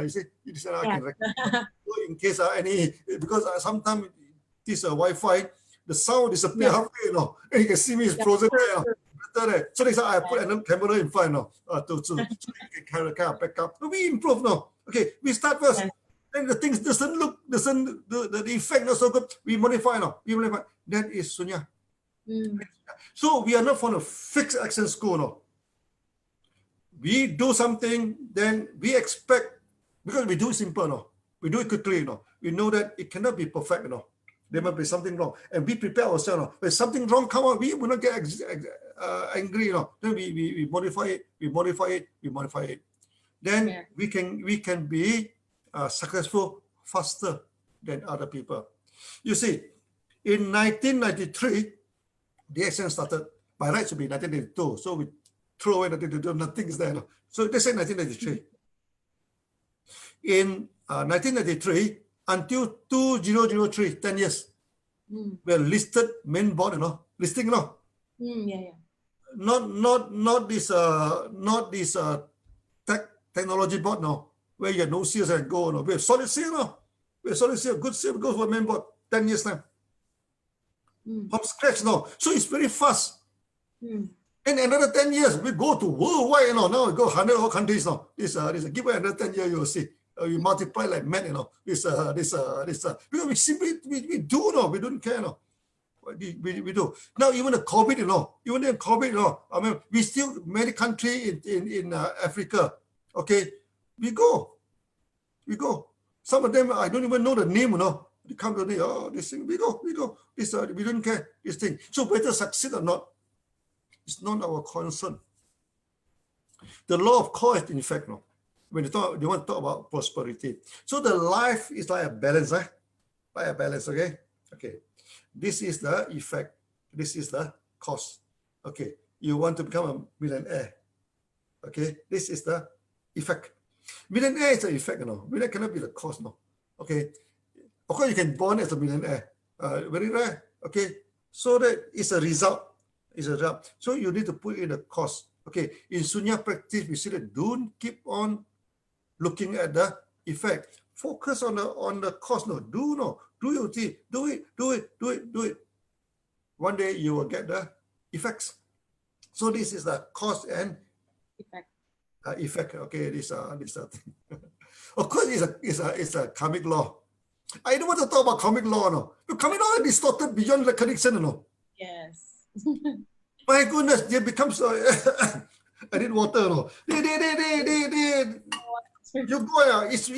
You see, this I can record. So in case any, because sometimes this Wi-Fi, the sound disappear halfway. And you can see me is frozen there. So next time I put another camera in front. To kind of back up. We improve now. Okay, we start first. And the things the effect not so good. We modify now. That is Sunya. So we are not from a fixed action school. We do something, then we expect, because we do it simple. We do it quickly. We know that it cannot be perfect. There must be something wrong, and we prepare ourselves. When something wrong come out, we will not get angry. Then we modify it. Then we can be successful faster than other people. You see, in 1993, the action started. By right, it should be 1982. So we throw away 1982, nothing is there. So they say 1993. In 1993, until 2003, 10 years, we are listed main board, listing, Not this technology board, where you have no sales and go. We have solid sale. We have solid sale, good sale, go for main board, 10 years time. From scratch now. So it's very fast. In another 10 years, we go to worldwide, Now we go 100 countries now. This give it another 10 years, you will see. We multiply like mad, because we simply we do, we don't care, We do. Now even the COVID, I mean, we still many countries in Africa. Okay, we go. Some of them I don't even know the name, They come to me, this thing, we go. This we don't care, this thing. So whether succeed or not, it's not our concern. The law of cause and effect, when they want to talk about prosperity. So the life is like a balance, Like a balance, okay? Okay. This is the effect. This is the cause. Okay. You want to become a millionaire. Okay. This is the effect. Millionaire is the effect, Millionaire cannot be the cause, Okay. Of course, you can born as a millionaire. Very rare. Okay. So that is a result. Is a result. So you need to put in the cost. Okay. In Sunya practice, we see that don't keep on looking at the effect. Focus on the cost. No, do your thing. Do it. One day you will get the effects. So this is the cost and effect. Okay, this thing. Of course, it's a karmic law. I don't want to talk about karmic law, no. But karmic law is distorted beyond the connection, no. Yes. My goodness, they become so. I need water, no. They you go, it's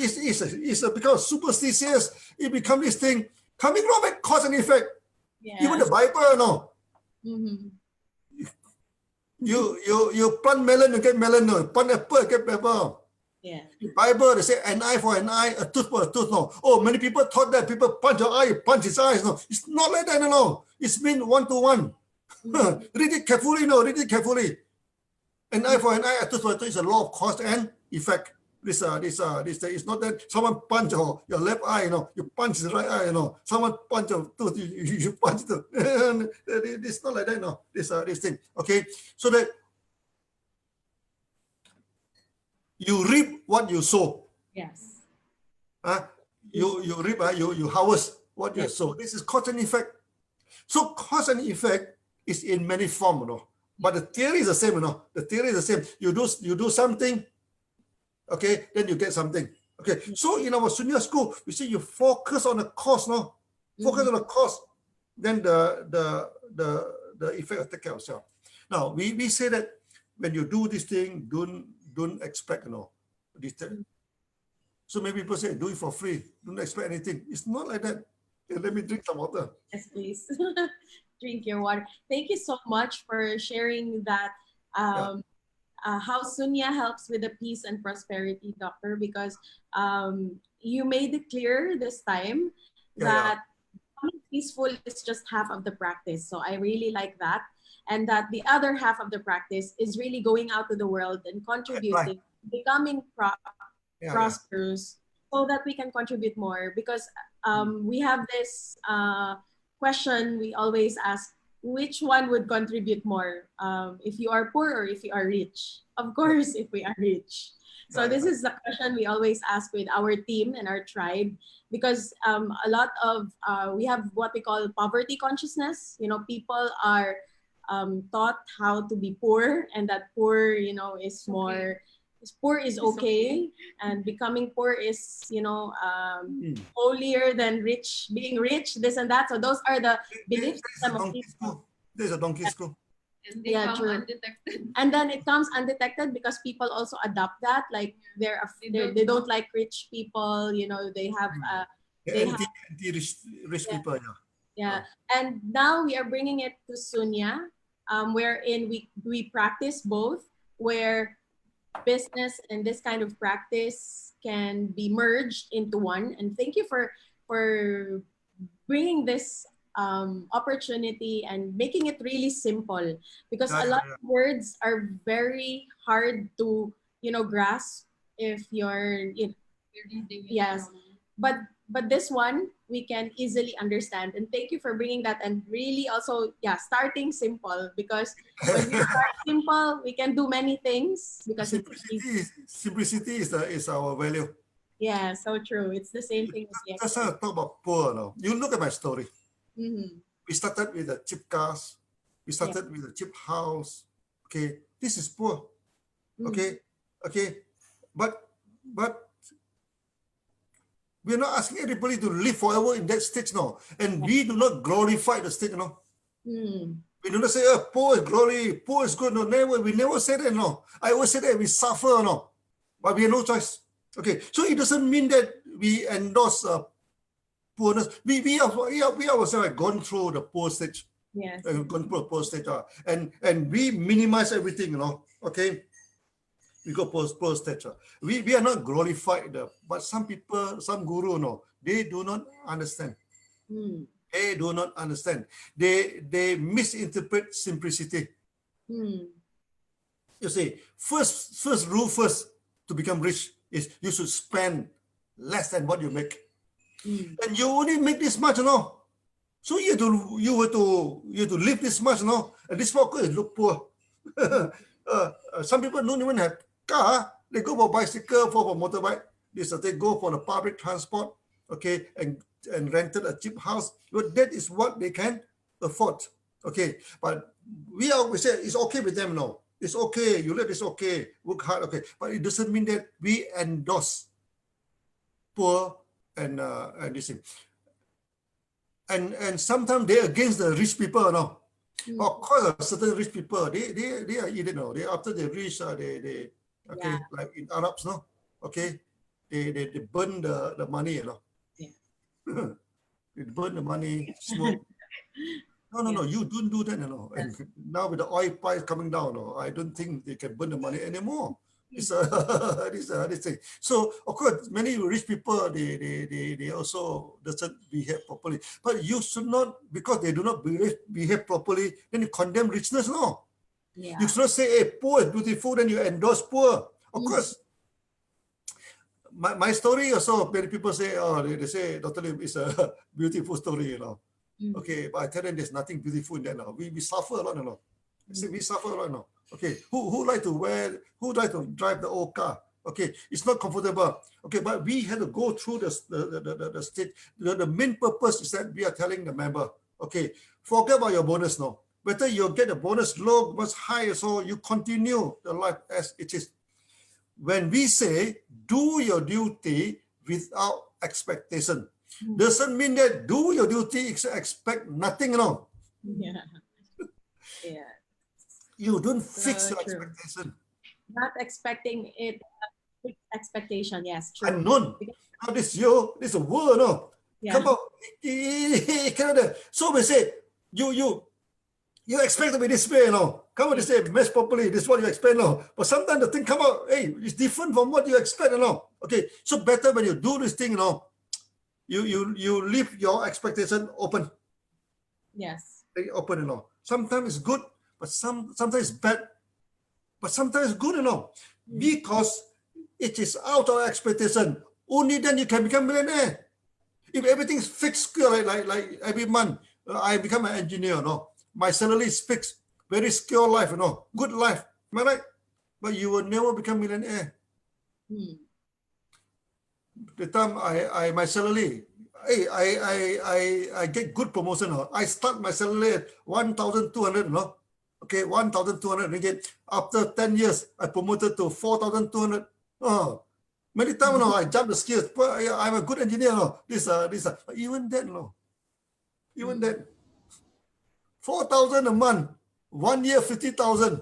become superstitious. It becomes this thing. Karmic law make cause and effect. Yes. Even the Bible, no. Mm-hmm. You plant melon, you get melon, no. Plant apple, you get apple. Yeah. In Bible, they say an eye for an eye, a tooth for a tooth. No. Oh, many people thought that people punch your eye, you punch his eyes. No, it's not like that. No, it's mean 1-to-1. Read it carefully. No, read it carefully. An eye for an eye, a tooth for a tooth is a law of cause and effect. This it's not that someone punch your left eye. You punch the right eye. Someone punch your tooth, you punch the. It's not like that. No, this thing. Okay, so that. You reap what you sow. Yes. You reap, you harvest what you sow. This is cause and effect. So cause and effect is in many forms, but the theory is the same, The theory is the same. You do something, okay, then you get something. Okay. So in our Sunya school, we say you focus on the cause, Focus on the cause, then the effect will take care of itself. Now we say that when you do this thing, don't expect, this thing. So maybe people say, do it for free. Don't expect anything. It's not like that. Okay, let me drink some water. Yes, please. Drink your water. Thank you so much for sharing that, how Sunya helps with the peace and prosperity, Doctor, because you made it clear this time that becoming peaceful is just half of the practice. So I really like that. And that the other half of the practice is really going out to the world and contributing, becoming prosperous, so that we can contribute more. Because we have this question we always ask, which one would contribute more? If you are poor or if you are rich? Of course, if we are rich. So this is the question we always ask with our team and our tribe, because a lot of, we have what we call poverty consciousness. People are taught how to be poor, and that poor, is more, poor is okay, and becoming poor is, holier than rich, being rich, this and that. So those are the belief system of people. There's a donkey school. And they come true. undetected. And then it comes undetected because people also adopt that. Like they don't like rich people, they have Anti-rich people, Yeah. And now we are bringing it to Sunya, wherein we practice both, where business and this kind of practice can be merged into one. And thank you for bringing this opportunity and making it really simple, because a lot of words are very hard to grasp if you're yes, but this one we can easily understand. And thank you for bringing that, and really also starting simple, because when we start simple we can do many things, because simplicity is our value. Yeah, so true. It's the same thing with That's how I talk about poor now. You look at my story. Mm-hmm. We started with the cheap cars. We started with a cheap house. Okay, this is poor. Okay, but we're not asking everybody to live forever in that state now, and we do not glorify the state, We do not say, poor is glory, poor is good. No, never. We never say that. No, I always say that we suffer. No, but we have no choice. Okay, so it doesn't mean that we endorse poorness. We ourselves have gone through the poor stage. Yes. Gone through the poor stage, and we minimize everything. Okay. We go poor stage. We are not glorified, but some people, some guru, they do not understand. They do not understand. They misinterpret simplicity. You see, first rule to become rich is you should spend less than what you make. And you only make this much, So you have to live this much, And this worker is look poor. Some people don't even have car. They go for bicycle, for motorbike. They go for the public transport, okay, and rented a cheap house. But that is what they can afford, okay. But we say it's okay with them, no. It's okay. You live, it's okay. Work hard, okay. But it doesn't mean that we endorse poor and this thing. And sometimes they're against the rich people, no. Of course, certain rich people, they are eating, no. They after they reach, they okay, like in Arabs, no. Okay, they burn the money, Yeah. They burn the money, smoke. No, you don't do that, And now with the oil price coming down, I don't think they can burn the money anymore. It's this thing. So of course, many rich people they also doesn't behave properly. But you should not, because they do not behave properly, then you condemn richness, no. Yeah. You should not say, hey, poor is beautiful, then you endorse poor. Of course. My story also, many people say, they say Dr. Lim is a beautiful story, Okay, but I tell them there's nothing beautiful in that now. We suffer a lot, I say we suffer a lot now. Okay, who like to drive the old car? Okay, it's not comfortable. Okay, but we had to go through the state. The main purpose is that we are telling the member, okay, forget about your bonus now. Whether you get a bonus low, much higher, so you continue the life as it is. When we say do your duty without expectation, doesn't mean that do your duty expect nothing, Yeah. Yeah. You don't fix So your true. expectation. Not expecting it. Fixed expectation. Yes, true. Unknown. Now this is a word, Yeah. Come on. So we say you expect to be this way, Come on, they say mesh properly. This is what you expect, But sometimes the thing come out, hey, it's different from what you expect, Okay, so better when you do this thing, you leave your expectation open. Yes. Very open, Sometimes it's good, but sometimes it's bad. But sometimes it's good, Because it is out of expectation. Only then you can become millionaire. If everything's fixed, like every month, I become an engineer, My salary is fixed. Very secure life, Good life. Am I right? But you will never become millionaire. The time my salary, I get good promotion. I start my salary at 1,200, Okay, 1,200 ringgit. After 10 years, I promoted to 4,200. Many times, I jump the skills. I'm a good engineer, even then, even then, 4,000 a month, 1 year 50,000.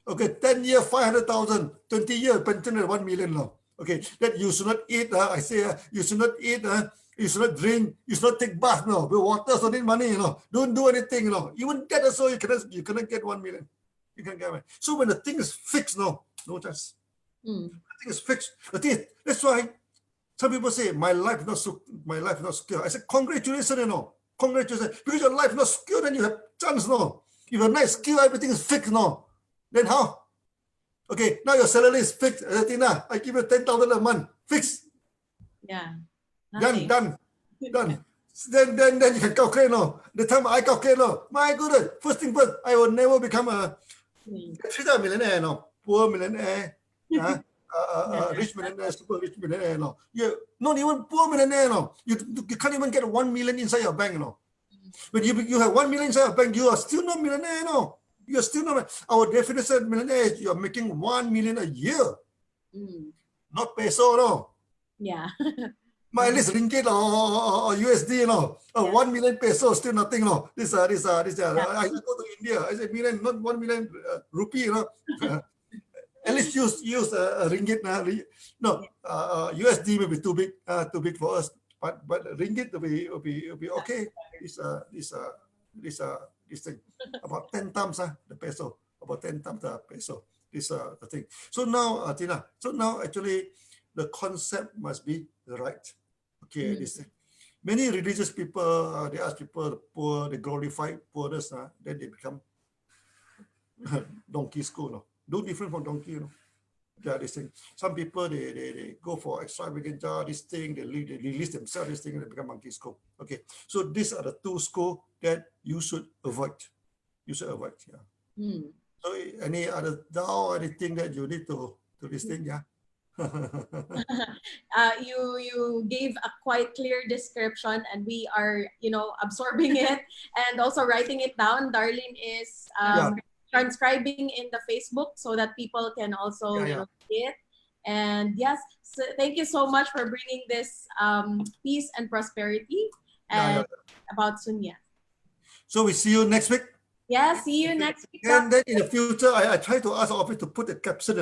Okay, 10 year 500,000, 20 year pension at 1 million, Okay, that you should not eat. I say you should not eat. You should not drink. You should not take bath. With water, so need money. Don't do anything. Even that also you cannot get 1 million. You can get it. So when the thing is fixed, no chance. The thing is fixed. The thing is, that's why some people say my life not secure. I said congratulations, congratulations, because your life not secure, then you have chance, If you're nice skill, everything is fixed, Then how? Okay, now your salary is fixed. Tina, I give you 10,000 a month. Fixed. Yeah. Done. Then you can calculate, The time I calculate, My goodness, first thing first, I will never become a millionaire, Poor millionaire, rich millionaire, super rich millionaire, You not even poor millionaire, You can't even get 1 million inside your bank, When you have 1 million inside your bank, you are still not millionaire, You're still not. Our definition of millionaire is you are making 1 million a year, not peso, Yeah. At least ringgit or USD, 1 million peso still nothing, This. I go to India. I say million, not 1 million rupee, At least use ringgit. USD may be too big for us. But ringgit will be okay. This thing about 10 times the peso, about 10 times the peso. This the thing. So now, Tina. So now actually, the concept must be right. Okay, this thing. Many religious people they ask people poor, they glorify poorness. Then they become donkey school. No different from donkey. Yeah, this thing. Some people they go for extravaganza, this thing, they release themselves, this thing, and they become monkey school. Okay. So these are the two schools that you should avoid. You should avoid. Yeah. Hmm. So any other doubt, anything that you need to this thing, yeah. You gave a quite clear description, and we are absorbing it and also writing it down. Darlene is Yeah. transcribing in the Facebook so that people can also Yeah. see it. And yes, so thank you so much for bringing this peace and prosperity Yeah. and about Sunya. So we see you next week. Yeah, see you next week. And then in the future, I try to ask office to put the caption,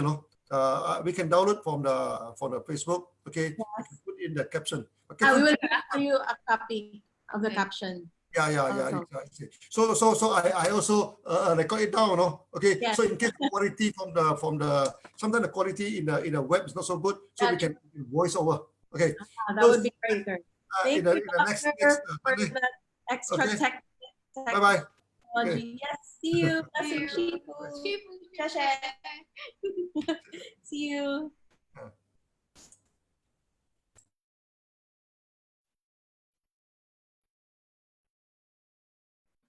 we can download from the Facebook. Okay, Yes. we can put in the caption. We will give you a copy of the caption. Yeah. Also. Exactly. So I also record it down, Okay. Yes. So in case the quality from the sometimes the quality in the web is not so good, so we can voice over. Okay. That would be great. Thank In the you, next for the extra Okay. technology. Bye. Yes, see you. See you. Shifu. See you.